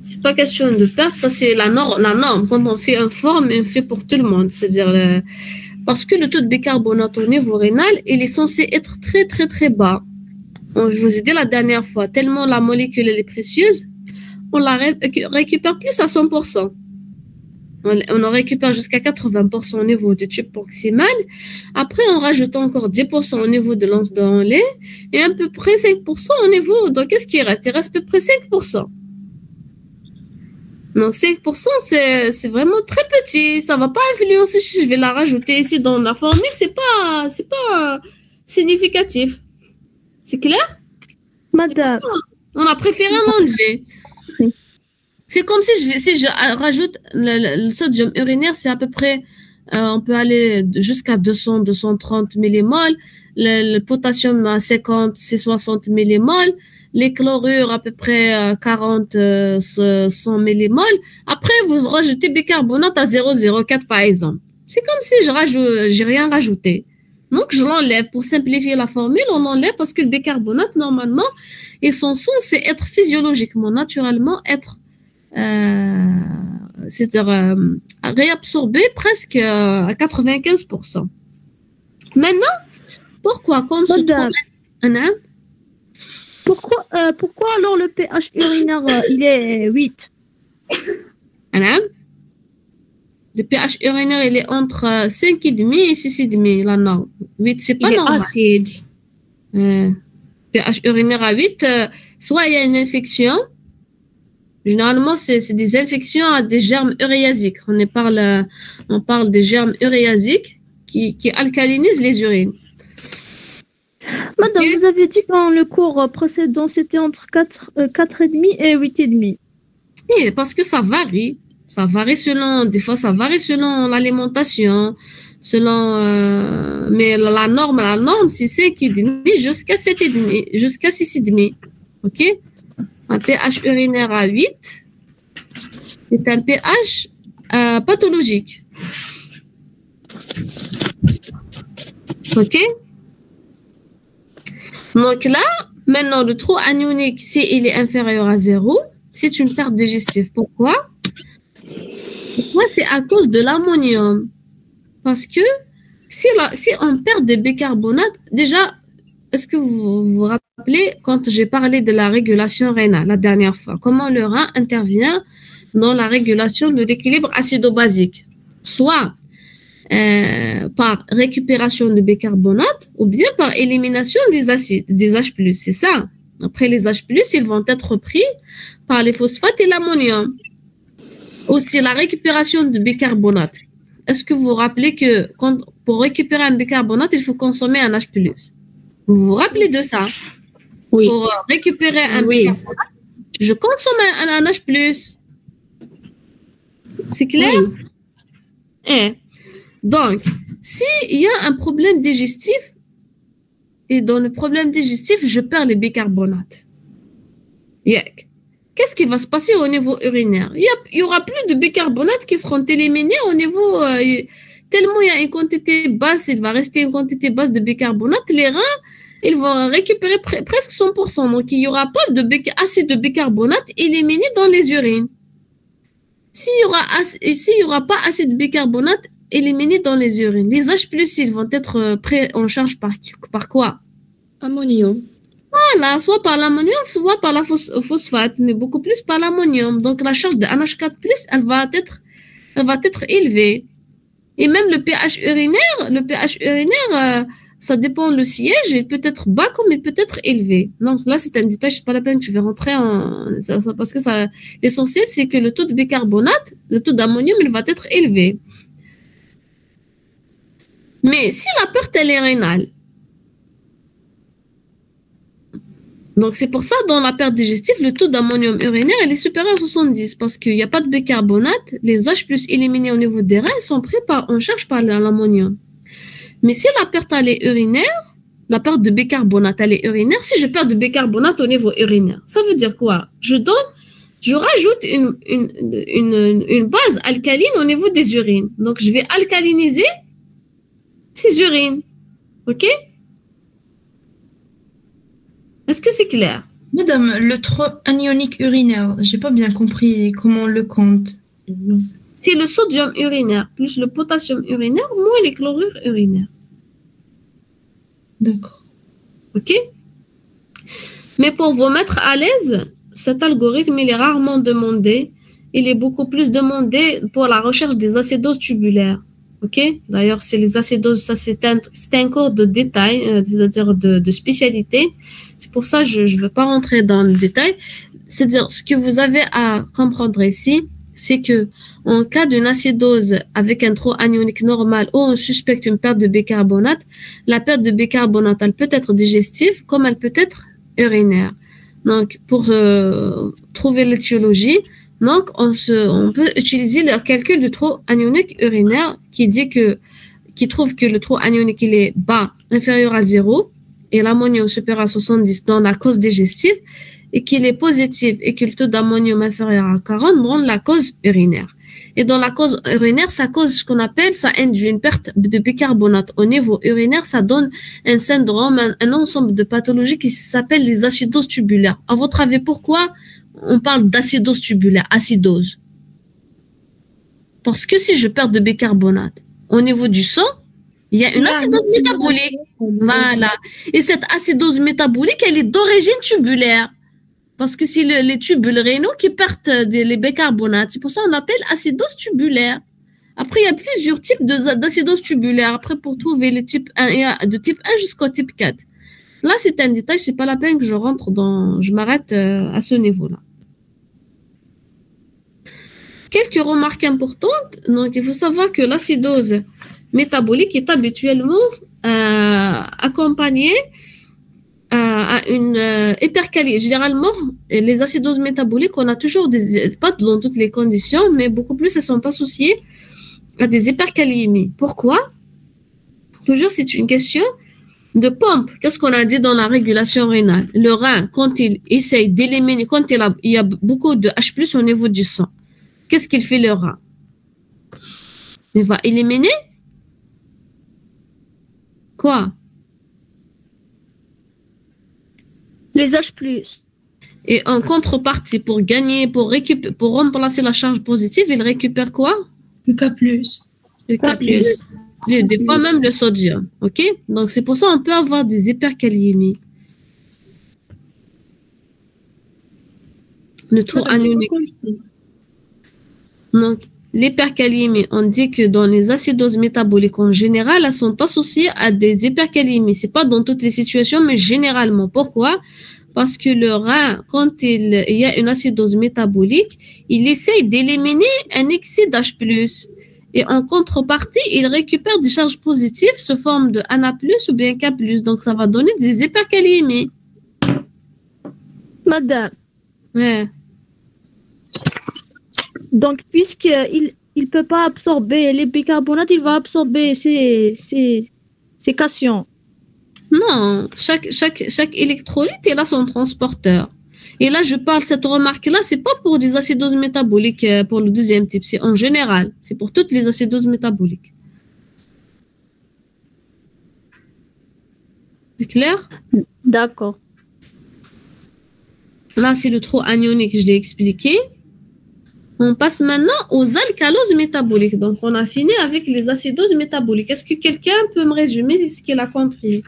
S3: C'est pas question de perte, ça c'est la norme. Quand on fait une forme, on fait pour tout le monde. C'est-à-dire, parce que le taux de bicarbonate au niveau rénal, il est censé être très très très bas. Je vous ai dit la dernière fois, tellement la molécule elle est précieuse, on la récupère plus à 100%. On en récupère jusqu'à 80% au niveau du tube proximal. Après, on rajoute encore 10% au niveau de l'anse de lait et à peu près 5% au niveau... Donc, qu'est-ce qui reste? Il reste à peu près 5%. Donc, 5%, c'est vraiment très petit. Ça ne va pas influencer si je vais la rajouter ici dans la formule. C'est pas significatif. C'est clair?
S2: Madame.
S3: On a préféré l'enlever. C'est comme si je rajoute le sodium urinaire, c'est à peu près, on peut aller jusqu'à 200, 230 millimoles. Le potassium à 50, c'est 60 millimoles. Les chlorures à peu près 40, 100 millimoles. Après, vous rajoutez bicarbonate à 0,04 par exemple. C'est comme si j'ai rien rajouté. Donc, je l'enlève. Pour simplifier la formule, on l'enlève parce que le bicarbonate, normalement, ils sont censés être physiologiquement, naturellement, c'est-à-dire réabsorbé presque à 95%. Maintenant, pourquoi comme ce problème...
S2: Pourquoi alors le pH urinaire il est 8?
S3: Le pH urinaire il est entre 5,5 et 6,5 la norme. 8 c'est pas normal.
S6: Acide.
S3: pH urinaire à 8, soit il y a une infection. Généralement, c'est des infections à des germes uréasiques. On parle des germes uréasiques qui alcalinisent les urines.
S2: Madame, vous avez dit dans le cours précédent, c'était entre 4,5 et 8,5.
S3: Oui, parce que ça varie. Ça varie des fois, ça varie selon l'alimentation, mais la norme, c'est 5,5 jusqu'à 7,5, jusqu'à 6,5. OK? Un pH urinaire à 8 est un pH pathologique. OK? Donc là, Maintenant, le trou anionique, s'il est inférieur à 0, c'est une perte digestive. Pourquoi? Pourquoi? C'est à cause de l'ammonium. Parce que si on perd des bicarbonate, déjà, est-ce que vous vous rappelez quand j'ai parlé de la régulation rénale la dernière fois, comment le rein intervient dans la régulation de l'équilibre acido-basique? Soit par récupération de bicarbonate ou bien par élimination des acides, des H+, c'est ça. Après les H+, ils vont être pris par les phosphates et l'ammonium. Aussi la récupération de bicarbonate. Est-ce que vous vous rappelez que pour récupérer un bicarbonate, il faut consommer un H+. Vous vous rappelez de ça?
S2: Oui.
S3: Pour récupérer un bicarbonate, je consomme un H+. C'est clair? Oui. Donc, s'il y a un problème digestif, et dans le problème digestif, je perds les bicarbonates. Qu'est-ce qui va se passer au niveau urinaire? Il y aura plus de bicarbonates qui seront éliminés au niveau... tellement il y a une quantité basse, il va rester une quantité basse de bicarbonate, les reins, ils vont récupérer presque 100%. Donc, il n'y aura pas assez de bicarbonate éliminé dans les urines. S'il y aura pas assez de bicarbonate éliminé dans les urines, les H+, ils vont être pris en charge par quoi?
S2: Ammonium.
S3: Voilà, soit par l'ammonium, soit par la phosphate, mais beaucoup plus par l'ammonium. Donc, la charge de NH4+, elle va être élevée. Et même le pH urinaire, ça dépend le siège, il peut être bas comme il peut être élevé. Donc là, c'est un détail, c'est pas la peine que je vais rentrer parce que l'essentiel, c'est que le taux de bicarbonate, le taux d'ammonium, il va être élevé. Mais si la perte, elle est rénale, donc c'est pour ça, dans la perte digestive, le taux d'ammonium urinaire, il est supérieur à 70 parce qu'il n'y a pas de bicarbonate, les H+ éliminés au niveau des reins sont pris en charge par l'ammonium. Mais si la perte, elle est urinaire, la perte de bicarbonate, elle est urinaire, si je perds de bicarbonate au niveau urinaire, ça veut dire quoi? Je rajoute une base alcaline au niveau des urines. Donc, je vais alcaliniser ces urines. OK? Est-ce que c'est clair?
S2: Madame, le trou anionique urinaire, j'ai pas bien compris comment on le compte.
S3: C'est le sodium urinaire plus le potassium urinaire moins les chlorures urinaires.
S2: D'accord.
S3: OK? Mais pour vous mettre à l'aise, cet algorithme, il est rarement demandé. Il est beaucoup plus demandé pour la recherche des acidoses tubulaires. OK? D'ailleurs, c'est les acidoses, ça c'est un cours de détail, c'est-à-dire de spécialité. C'est pour ça que je ne veux pas rentrer dans le détail. C'est-à-dire, ce que vous avez à comprendre ici, c'est que en cas d'une acidose avec un trou anionique normal ou on suspecte une perte de bicarbonate, la perte de bicarbonate, elle peut être digestive comme elle peut être urinaire. Donc, pour trouver l'étiologie, donc on peut utiliser le calcul du trou anionique urinaire qui trouve que le trou anionique il est bas, inférieur à 0 et l'ammonium supérieur à 70 dans la cause digestive et qu'il est positif et que le taux d'ammonium inférieur à 40 dans la cause urinaire. Et dans la cause urinaire, ça induit une perte de bicarbonate au niveau urinaire, ça donne un syndrome, un ensemble de pathologies qui s'appellent les acidoses tubulaires. À votre avis, pourquoi on parle d'acidose tubulaire, acidose? Parce que si je perds de bicarbonate au niveau du sang, il y a une acidose métabolique. Voilà. Et cette acidose métabolique, elle est d'origine tubulaire. Parce que c'est les tubules rénaux qui perdent les bicarbonates. C'est pour ça qu'on appelle acidose tubulaire. Après, il y a plusieurs types d'acidose tubulaire. Après, pour trouver les types 1 de type 1 jusqu'au type 4. Là, c'est un détail. C'est pas la peine que je m'arrête à ce niveau-là. Quelques remarques importantes. Donc, il faut savoir que l'acidose métabolique est habituellement accompagnée à une hypercalie. Généralement, les acidoses métaboliques, on a toujours pas dans toutes les conditions, mais beaucoup plus, elles sont associées à des hyperkaliémies. Pourquoi? Toujours, c'est une question de pompe. Qu'est-ce qu'on a dit dans la régulation rénale? Le rein, quand il essaye d'éliminer, quand il y a beaucoup de H+ au niveau du sang, qu'est-ce qu'il fait le rein? Il va éliminer quoi?
S7: Les H+.
S3: Et en contrepartie, pour gagner, pour remplacer la charge positive, il récupère quoi?
S6: Le K+.
S3: Le K+. Des fois même le sodium. OK? Donc, c'est pour ça qu'on peut avoir des hyperkaliémies. Le trou
S2: Madame, j'ai pas
S3: anionique.
S2: compris.
S3: Donc, l'hyperkaliémie, on dit que dans les acidoses métaboliques en général, elles sont associées à des hyperkaliémies. C'est pas dans toutes les situations, mais généralement. Pourquoi? Parce que le rein, quand il y a une acidose métabolique, il essaye d'éliminer un excès d'H+. Et en contrepartie, il récupère des charges positives sous forme de Na+, ou bien K+. Donc, ça va donner des hyperkaliémies.
S7: Madame,
S3: Ouais.
S7: donc puisqu'il peut pas absorber les bicarbonates, il va absorber ces cations.
S3: Non, chaque électrolyte, il a son transporteur. Et là, je parle, cette remarque-là, c'est pas pour des acidoses métaboliques pour le deuxième type, c'est en général. C'est pour toutes les acidoses métaboliques. C'est clair?
S7: D'accord.
S3: Là, c'est le trou anionique, je l'ai expliqué. On passe maintenant aux alcaloses métaboliques. Donc, on a fini avec les acidoses métaboliques. Est-ce que quelqu'un peut me résumer ce qu'il a compris?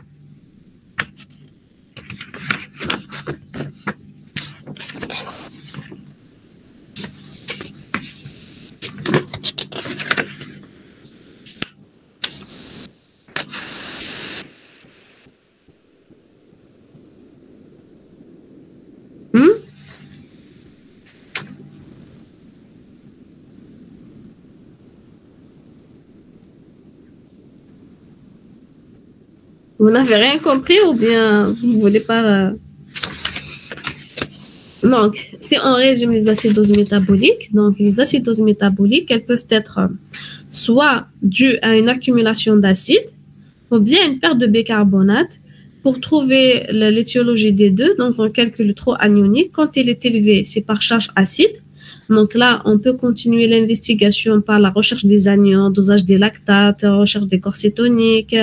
S3: Vous n'avez rien compris ou bien vous ne voulez pas... Donc, si on résume les acidoses métaboliques, donc les acidoses métaboliques, elles peuvent être soit dues à une accumulation d'acide ou bien une perte de bicarbonate. Pour trouver l'étiologie des deux, donc on calcule le trou anionique. Quand il est élevé, c'est par charge acide. Donc là, on peut continuer l'investigation par la recherche des anions, dosage des lactates, recherche des corps cétoniques,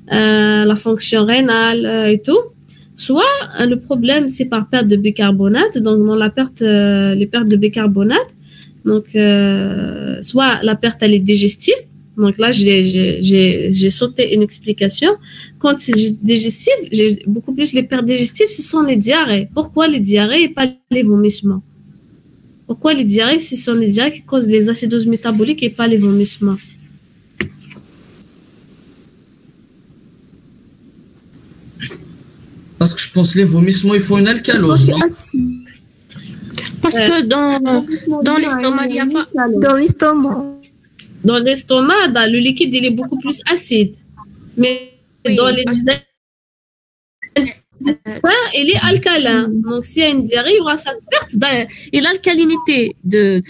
S3: la fonction rénale et tout. Soit le problème, c'est par perte de bicarbonate. Donc, dans la perte, les pertes de bicarbonate, donc, soit la perte, elle est digestive. Donc là, j'ai sauté une explication. Quand c'est digestif, j'ai beaucoup plus les pertes digestives, ce sont les diarrhées. Pourquoi les diarrhées et pas les vomissements? Pourquoi les diarrhées, ce sont les diarrhées qui causent les acidoses métaboliques et pas les vomissements?
S5: Parce que je pense que les vomissements, il faut une alcalose, non?
S2: Parce que dans l'estomac, il n'y a pas.
S7: Dans l'estomac.
S3: Dans l'estomac, le liquide, il est beaucoup plus acide. Mais
S2: Oui,
S3: dans les intestins, il est alcalin. Donc, s'il y a une diarrhée, il y aura cette perte et l'alcalinité de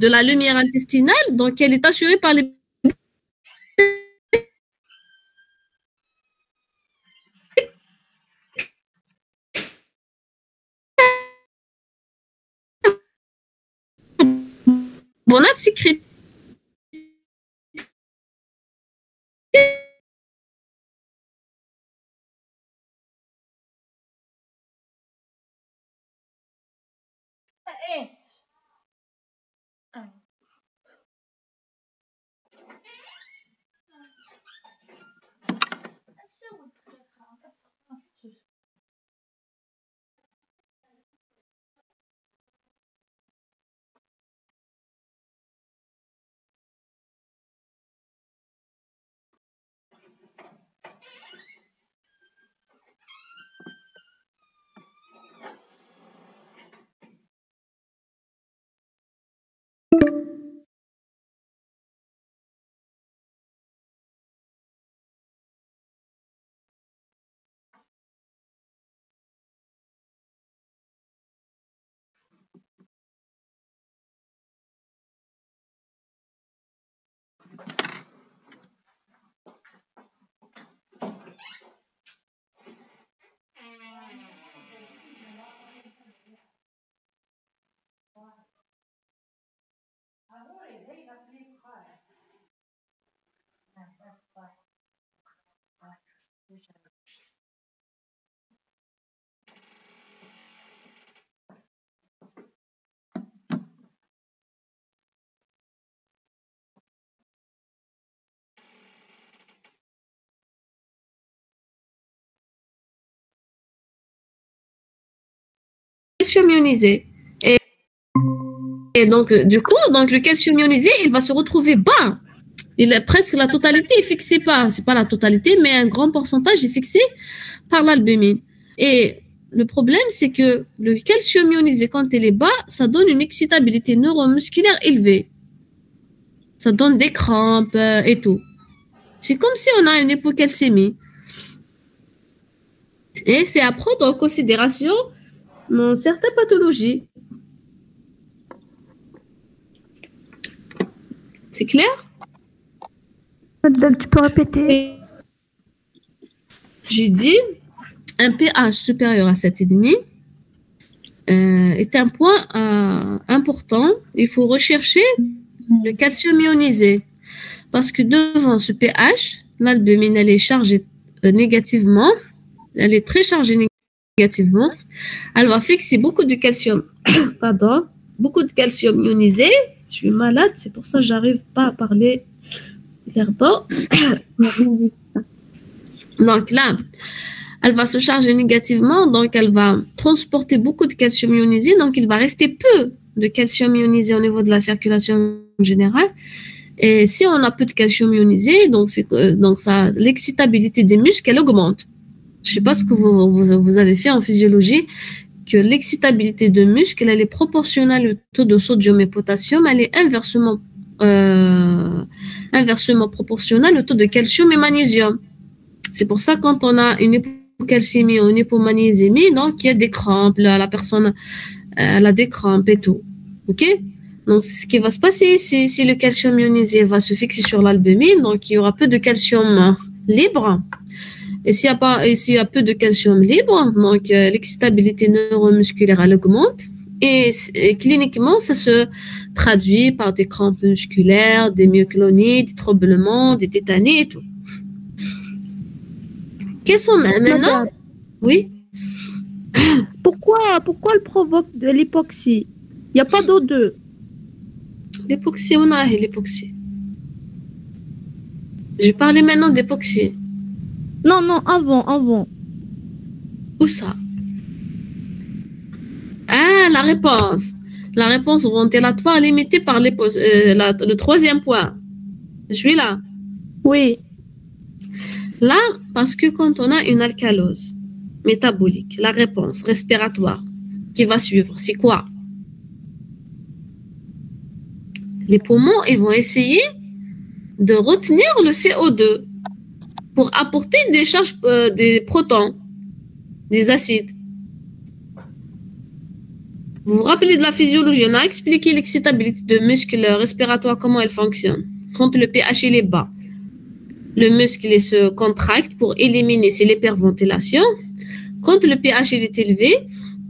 S3: la lumière intestinale. Donc, elle est assurée par les bicarbonates sécrétés. calcium ionisé. Et donc, du coup, donc, le calcium ionisé, il va se retrouver bas. Presque la totalité est fixée par, c'est pas la totalité, mais un grand pourcentage est fixé par l'albumine. Et le problème, c'est que le calcium ionisé, quand il est bas, ça donne une excitabilité neuromusculaire élevée. Ça donne des crampes et tout. C'est comme si on a une hypocalcémie. Et c'est à prendre en considération dans certaines pathologies. C'est clair?
S7: Madame, tu peux répéter?
S3: J'ai dit un pH supérieur à 7,5 est un point important. Il faut rechercher le calcium ionisé parce que devant ce pH, l'albumine elle est chargée négativement, elle est très chargée négativement. Elle va fixer beaucoup de calcium, pardon, beaucoup de calcium ionisé. Je suis malade, c'est pour ça que j'arrive pas à parler clairement. Donc là, elle va se charger négativement, donc elle va transporter beaucoup de calcium ionisé, donc il va rester peu de calcium ionisé au niveau de la circulation générale. Et si on a peu de calcium ionisé, donc ça, l'excitabilité des muscles, elle augmente. Je ne sais pas ce que vous avez fait en physiologie, que l'excitabilité de muscles, elle est proportionnelle au taux de sodium et potassium, elle est inversement proportionnelle au taux de calcium et magnésium. C'est pour ça quand on a une hypocalcémie ou une hypomagnésémie, donc il y a des crampes, la personne elle a des crampes et tout. Ok? Donc ce qui va se passer, si le calcium ionisé va se fixer sur l'albumine, donc il y aura peu de calcium libre. Et s'il y a peu de calcium libre, donc l'excitabilité neuromusculaire elle augmente. Et cliniquement, ça se traduit par des crampes musculaires, des myoclonies, des tremblements, des tétanies et tout. Quels sont maintenant? Oui.
S7: Pourquoi elle provoque de l'hypoxie? Il n'y a pas d'O2.
S3: L'époxy, on a l'époxy. Je parlais maintenant d'époxy.
S7: Non, avant.
S3: Où ça? Ah, la réponse. La réponse ventilatoire limitée par le troisième point. Je suis là.
S7: Oui.
S3: Là, parce que quand on a une alcalose métabolique, la réponse respiratoire qui va suivre, c'est quoi? Les poumons, ils vont essayer de retenir le CO2 pour apporter des charges, des protons, des acides. Vous vous rappelez de la physiologie, on a expliqué l'excitabilité de muscles respiratoires, comment elle fonctionne. Quand le pH il est bas, le muscle il se contracte pour éliminer, c'est l'hyperventilation. Quand le pH il est élevé,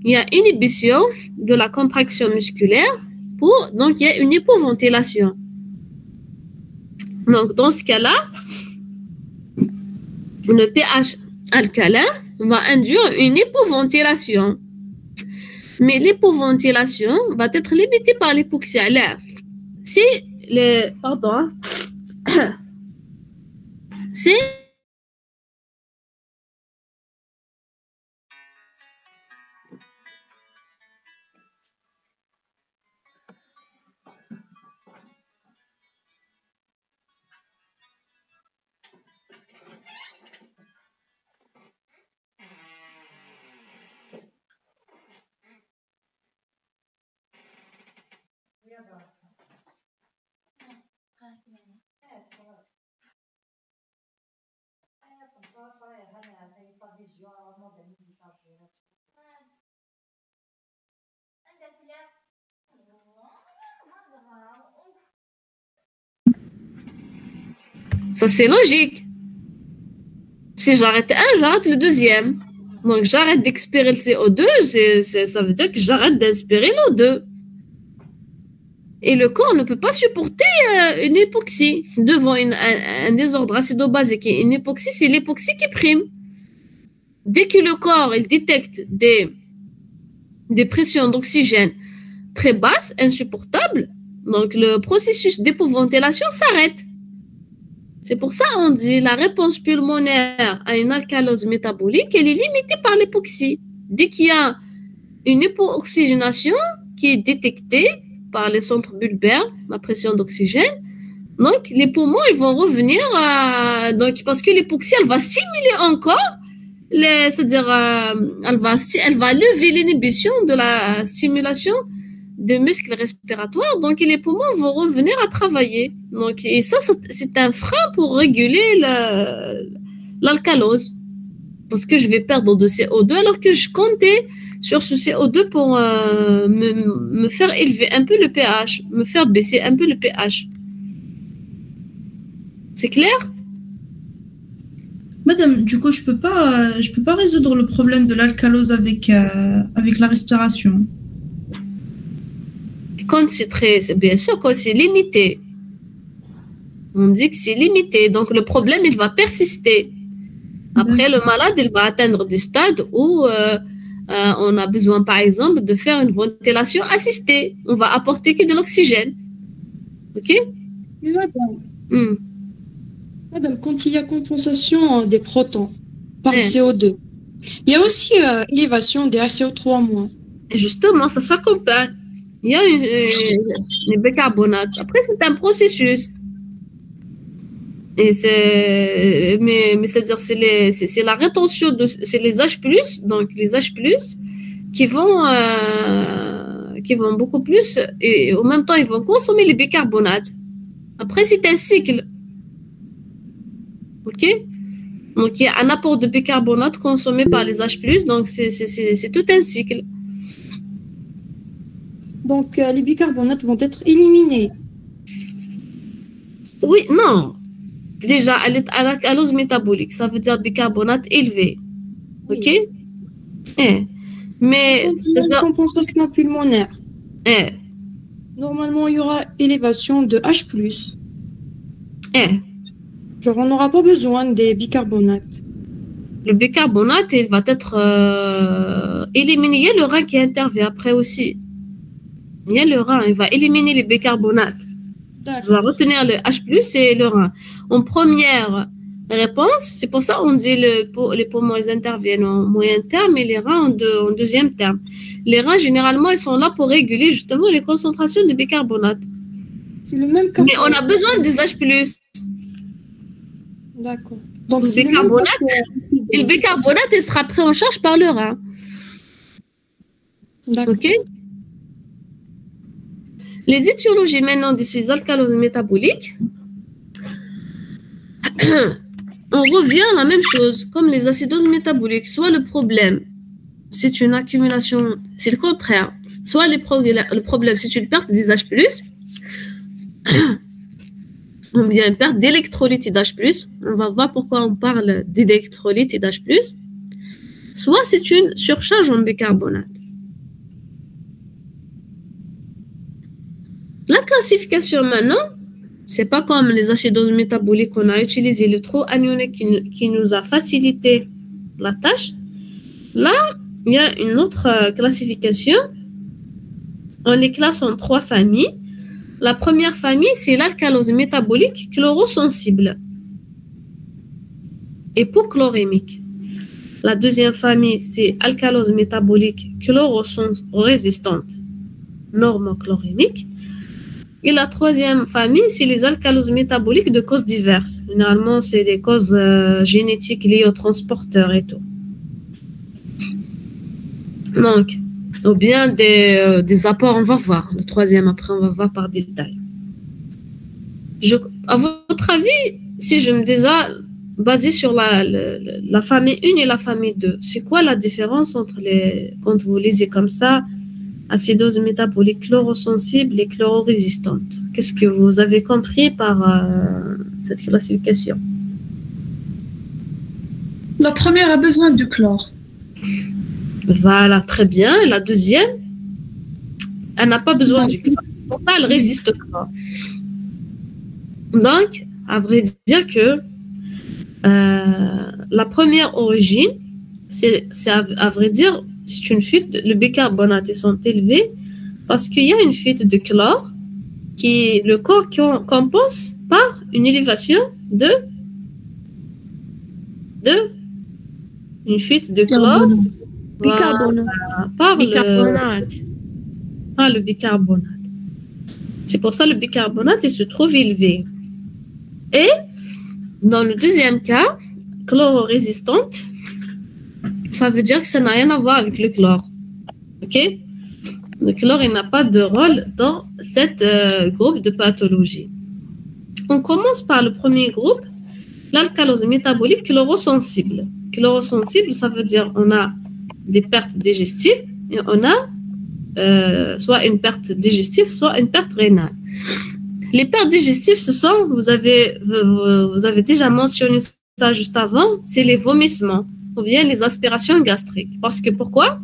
S3: il y a inhibition de la contraction musculaire, donc il y a une hypoventilation. Donc dans ce cas-là, le pH alcalin va induire une hypoventilation. Mais l'hypoventilation va être limitée par l'hypoxie. C'est le... Pardon. C'est... Ça, c'est logique. Si j'arrête un, j'arrête le deuxième. Donc, j'arrête d'expirer le CO2, ça veut dire que j'arrête d'inspirer l'O2. Et le corps ne peut pas supporter une hypoxie devant un désordre acido-basique. Une hypoxie, c'est l'hypoxie qui prime. Dès que le corps il détecte des pressions d'oxygène très basses, insupportables, donc le processus d'hypoventilation s'arrête. C'est pour ça qu'on dit la réponse pulmonaire à une alcalose métabolique, elle est limitée par l'hypoxie. Dès qu'il y a une hypooxygénation qui est détectée par les centres bulbaires, la pression d'oxygène. Donc, les poumons, ils vont revenir, donc, parce que l'hypoxie, elle va stimuler encore, c'est-à-dire, elle va lever l'inhibition de la stimulation des muscles respiratoires, donc les poumons vont revenir à travailler. Donc, et ça, c'est un frein pour réguler l'alcalose. Parce que je vais perdre de CO2 alors que je comptais sur ce CO2 pour me faire élever un peu le pH, me faire baisser un peu le pH. C'est clair?
S8: Madame, du coup, je peux pas résoudre le problème de l'alcalose avec la respiration.
S3: Quand bien sûr, quand c'est limité. On dit que c'est limité. Donc, le problème, il va persister. Après, le malade, il va atteindre des stades où on a besoin, par exemple, de faire une ventilation assistée. On va apporter que de l'oxygène. OK?
S2: Mais madame, quand il y a compensation des protons par CO2, il y a aussi élévation des HCO3-.
S3: Justement, ça s'accompagne. Il y a les bicarbonates. Après, c'est un processus. Et mais c'est-à-dire, c'est la rétention c'est les H+, donc les H+, qui vont beaucoup plus, et en même temps, ils vont consommer les bicarbonates. Après, c'est un cycle. OK? Donc, il y a un apport de bicarbonate consommé par les H+, donc c'est tout un cycle.
S2: Donc, les bicarbonates vont être éliminés.
S3: Oui, non. Déjà, à l'alcalose métabolique, ça veut dire bicarbonate élevé.
S2: Oui.
S3: OK? Mais
S2: quand il y a une compensation pulmonaire, normalement, il y aura élévation de H+. Genre, on n'aura pas besoin des bicarbonates.
S3: Le bicarbonate, il va être éliminé. Il y a le rein qui intervient après aussi. Il y a le rein, il va éliminer les bicarbonates. Il va retenir le H+, et le rein. En première réponse, c'est pour ça qu'on dit les poumons, ils interviennent en moyen terme et les reins en deuxième terme. Les reins, généralement, ils sont là pour réguler justement les concentrations de bicarbonate.
S2: C'est le même cas.
S3: Mais on a besoin des H+.
S2: D'accord. Donc,
S3: le bicarbonate, il sera pris en charge par le rein.
S2: D'accord.
S3: OK? Les étiologies maintenant de ces alcaloses métaboliques, on revient à la même chose, comme les acidoses métaboliques. Soit le problème, c'est une accumulation, c'est le contraire. Soit le problème, c'est une perte des H+, ou bien une perte d'électrolytes d'H+. On va voir pourquoi on parle d'électrolytes d'H+. Soit c'est une surcharge en bicarbonate. La classification maintenant, c'est pas comme les acidoses métaboliques qu'on a utilisé, le trop anionique qui nous a facilité la tâche. Là, il y a une autre classification. On les classe en 3 familles. La première famille, c'est l'alcalose métabolique chlorosensible, hypochlorémique. La deuxième famille, c'est alcalose métabolique chlorosens-résistante, normochlorémique. Et la troisième famille, c'est les alcaloses métaboliques de causes diverses. Généralement, c'est des causes génétiques liées aux transporteurs et tout. Donc, ou bien des apports, on va voir. Le troisième, après, on va voir par détail. À votre avis, si je me déjà basé sur la famille 1 et la famille 2, c'est quoi la différence entre quand vous lisez comme ça, acidose métabolique chlorosensible et chlororésistante? Qu'est-ce que vous avez compris par cette classification?
S6: La première a besoin du chlore.
S3: Voilà, très bien. La deuxième, elle n'a pas besoin du chlore. Pour ça, elle résiste au chlore. Donc, à vrai dire que la première origine, c'est à vrai dire, c'est une fuite, le bicarbonate sont élevés parce qu'il y a une fuite de chlore qui le corps compense par une élévation une fuite de chlore
S7: Bicarbonate.
S3: Par
S2: Bicarbonate.
S3: Pas le bicarbonate. C'est pour ça le bicarbonate il se trouve élevé. Et dans le deuxième cas, chlororésistante, ça veut dire que ça n'a rien à voir avec le chlore. Ok? Le chlore il n'a pas de rôle dans cette groupe de pathologie. On commence par le premier groupe, l'alcalose métabolique chlorosensible. Chlorosensible, ça veut dire on a des pertes digestives et on a soit une perte digestive, soit une perte rénale. Les pertes digestives, ce sont, vous avez déjà mentionné ça juste avant, c'est les vomissements ou bien les aspirations gastriques. Parce que pourquoi?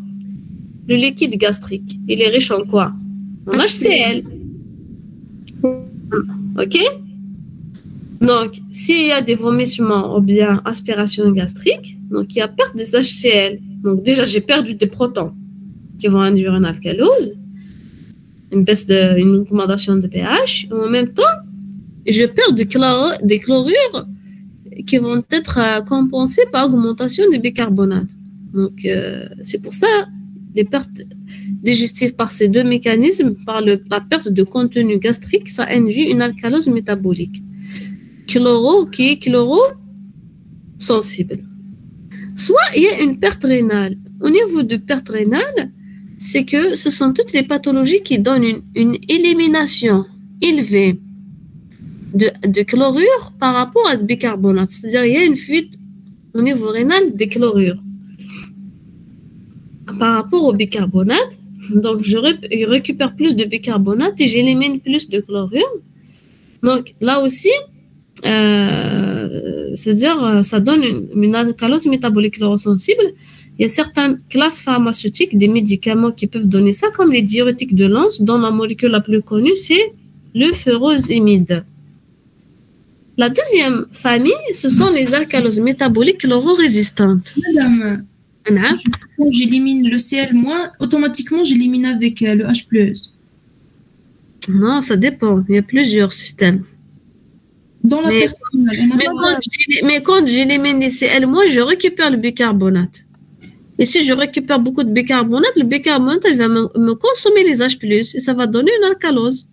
S3: Le liquide gastrique, il est riche en quoi? En HCl. Ok? Donc, s'il y a des vomissements ou bien aspiration gastrique, donc il y a perte des HCl. Donc déjà, j'ai perdu des protons qui vont induire une alcalose, une augmentation de pH, et en même temps, je perds des chlorures qui vont être compensées par augmentation du bicarbonate. Donc, c'est pour ça les pertes digestives par ces deux mécanismes, par la perte de contenu gastrique, ça induit une alcalose métabolique. Qui est chlorosensible. Soit il y a une perte rénale. Au niveau de perte rénale, c'est que ce sont toutes les pathologies qui donnent une élimination élevée de chlorure par rapport à bicarbonate. C'est-à-dire il y a une fuite au niveau rénal des chlorures par rapport au bicarbonate. Donc je récupère plus de bicarbonate et j'élimine plus de chlorure. Donc là aussi, c'est-à-dire ça donne une alcalose métabolique chlorosensible. Il y a certaines classes pharmaceutiques, des médicaments qui peuvent donner ça, comme les diurétiques de Lens, dont la molécule la plus connue, c'est le furosémide. La deuxième famille, ce sont les alcaloses métaboliques chlororésistantes.
S8: Madame, quand j'élimine le Cl-, automatiquement j'élimine avec le H+.
S3: Non, ça dépend. Il y a plusieurs systèmes.
S8: Dans la perte rénale,
S3: mais quand j'élimine les Cl-, je récupère le bicarbonate. Et si je récupère beaucoup de bicarbonate, le bicarbonate il va me consommer les H+, et ça va donner une alcalose.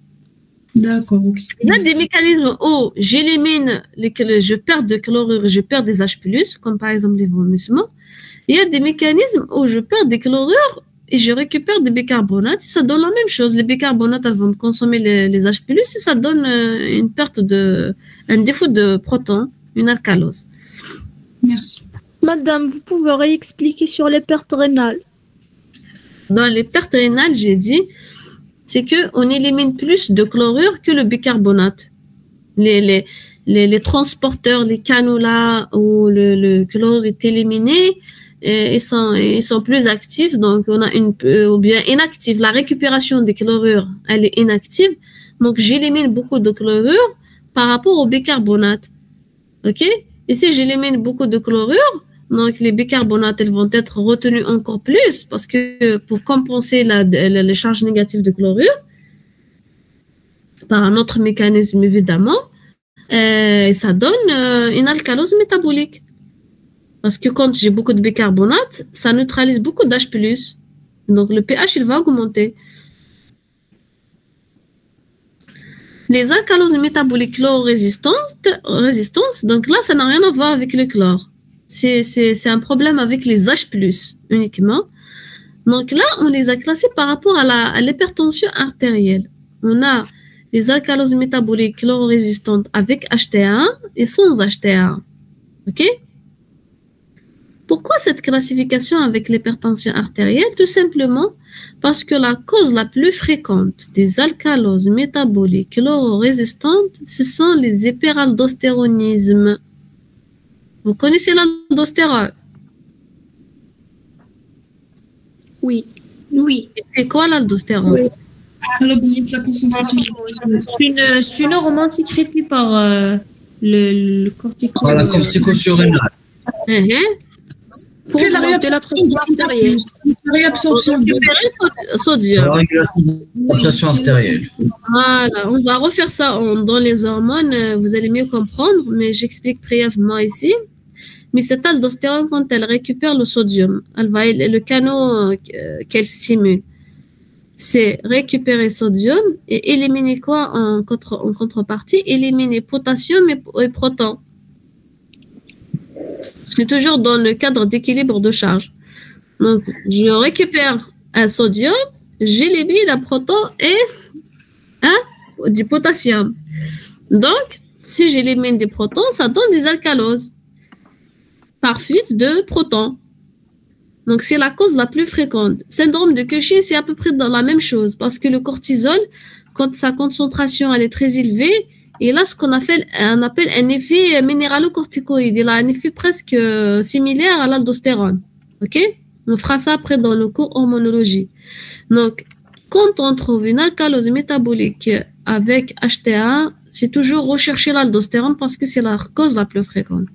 S8: D'accord, ok.
S3: Il y a des mécanismes où j'élimine, je perds de chlorure, je perds des H+, comme par exemple les vomissements. Il y a des mécanismes où je perds des chlorures et je récupère des bicarbonates. Ça donne la même chose. Les bicarbonates elles vont me consommer les H+, et ça donne un défaut de protons, une alcalose.
S8: Merci.
S7: Madame, vous pouvez réexpliquer sur les pertes rénales?
S3: Dans les pertes rénales, j'ai dit, c'est qu'on élimine plus de chlorure que le bicarbonate. Les transporteurs, les cannulas où le chlore est éliminé, ils sont plus actifs, donc on a ou bien inactive. La récupération des chlorures, elle est inactive, donc j'élimine beaucoup de chlorure par rapport au bicarbonate. Ok? Et si j'élimine beaucoup de chlorure, donc les bicarbonates elles vont être retenus encore plus parce que pour compenser les charges négatives de chlorure, par un autre mécanisme évidemment, ça donne une alcalose métabolique. Parce que quand j'ai beaucoup de bicarbonate, ça neutralise beaucoup d'H+. Donc le pH il va augmenter. Les alcaloses métaboliques chlororésistantes, donc là ça n'a rien à voir avec le chlore. C'est un problème avec les H+, uniquement. Donc là, on les a classés par rapport à l'hypertension artérielle. On a les alcaloses métaboliques chlororésistantes avec HTA1 et sans HTA1. OK? Pourquoi cette classification avec l'hypertension artérielle? Tout simplement parce que la cause la plus fréquente des alcaloses métaboliques chlororésistantes, ce sont les hyperaldostéronismes. Vous connaissez l'aldostérone?
S2: Oui.
S1: Oui.
S3: C'est quoi l'aldostérone?
S1: Oui.
S8: Elle augmente la concentration.
S2: C'est une hormone sécrétée par le cortico.
S5: Par la corticosurrénale.
S2: Pour augmenter la pression artérielle.
S6: Réabsorption de
S3: Sodium.
S5: La régulation de la pression artérielle.
S3: Voilà, on va refaire ça dans les hormones. Vous allez mieux comprendre, mais j'explique brièvement ici. Mais cette aldostérone, quand elle récupère le sodium, le canot qu'elle stimule, c'est récupérer sodium et éliminer quoi en contrepartie? Éliminer potassium et proton. C'est toujours dans le cadre d'équilibre de charge. Donc, je récupère un sodium, j'élimine un proton et du potassium. Donc, si j'élimine des protons, ça donne des alcaloses par fuite de protons. Donc, c'est la cause la plus fréquente. Syndrome de Cushing, c'est à peu près dans la même chose parce que le cortisol, quand sa concentration elle est très élevée, il a ce qu'on appelle un effet minéralocorticoïde. Il a un effet presque similaire à l'aldostérone. OK? On fera ça après dans le cours hormonologie. Donc, quand on trouve une alcalose métabolique avec HTA, c'est toujours rechercher l'aldostérone parce que c'est la cause la plus fréquente.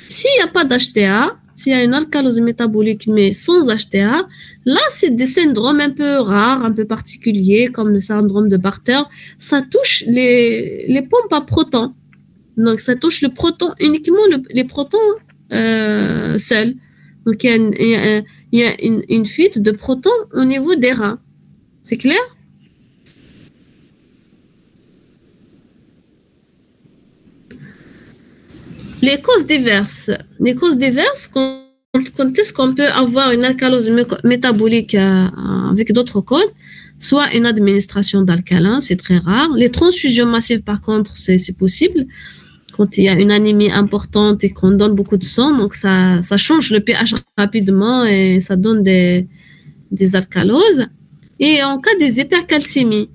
S3: S'il n'y a pas d'HTA, s'il y a une alcalose métabolique mais sans HTA, là, c'est des syndromes un peu rares, un peu particuliers, comme le syndrome de Bartter. Ça touche les pompes à protons. Donc, ça touche le proton, uniquement les protons seuls. Donc, il y a une fuite de protons au niveau des reins. C'est clair? Les causes diverses. Les causes diverses, quand est-ce qu'on peut avoir une alcalose métabolique avec d'autres causes? Soit une administration d'alcalin, c'est très rare. Les transfusions massives, par contre, c'est possible. Quand il y a une anémie importante et qu'on donne beaucoup de sang, donc ça change le pH rapidement et ça donne des alcaloses. Et en cas des hypercalcémies,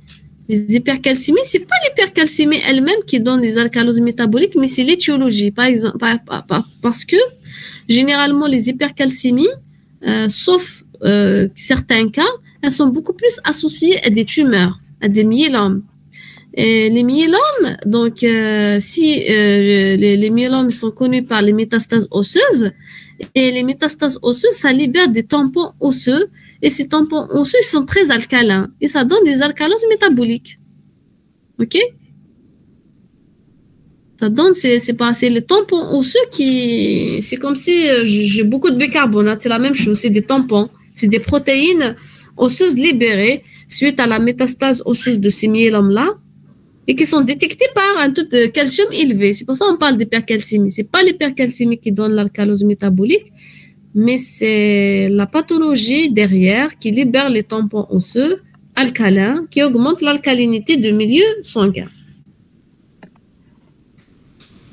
S3: les hypercalcémies, c'est pas l'hypercalcémie elle-même qui donne des alcaloses métaboliques, mais c'est l'étiologie. Par exemple, parce que généralement les hypercalcémies, sauf certains cas, elles sont beaucoup plus associées à des tumeurs, à des myélomes. Et les myélomes, donc si les myélomes sont connus par les métastases osseuses, et les métastases osseuses, ça libère des tampons osseux. Et ces tampons osseux, ils sont très alcalins. Et ça donne des alcaloses métaboliques. OK? Ça donne, c'est les tampons osseux qui... C'est comme si j'ai beaucoup de bicarbonate. C'est la même chose. C'est des tampons. C'est des protéines osseuses libérées suite à la métastase osseuse de ces myélomes-là et qui sont détectées par un taux de calcium élevé. C'est pour ça qu'on parle d'hypercalcémie. Ce n'est pas l'hypercalcémie qui donne l'alcalose métabolique, mais c'est la pathologie derrière qui libère les tampons osseux alcalins, qui augmente l'alcalinité du milieu sanguin.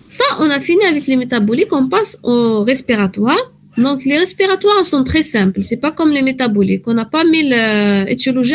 S3: Ça, on a fini avec les métaboliques, on passe aux respiratoires. Donc, les respiratoires sont très simples, c'est pas comme les métaboliques. On n'a pas mis l'étiologie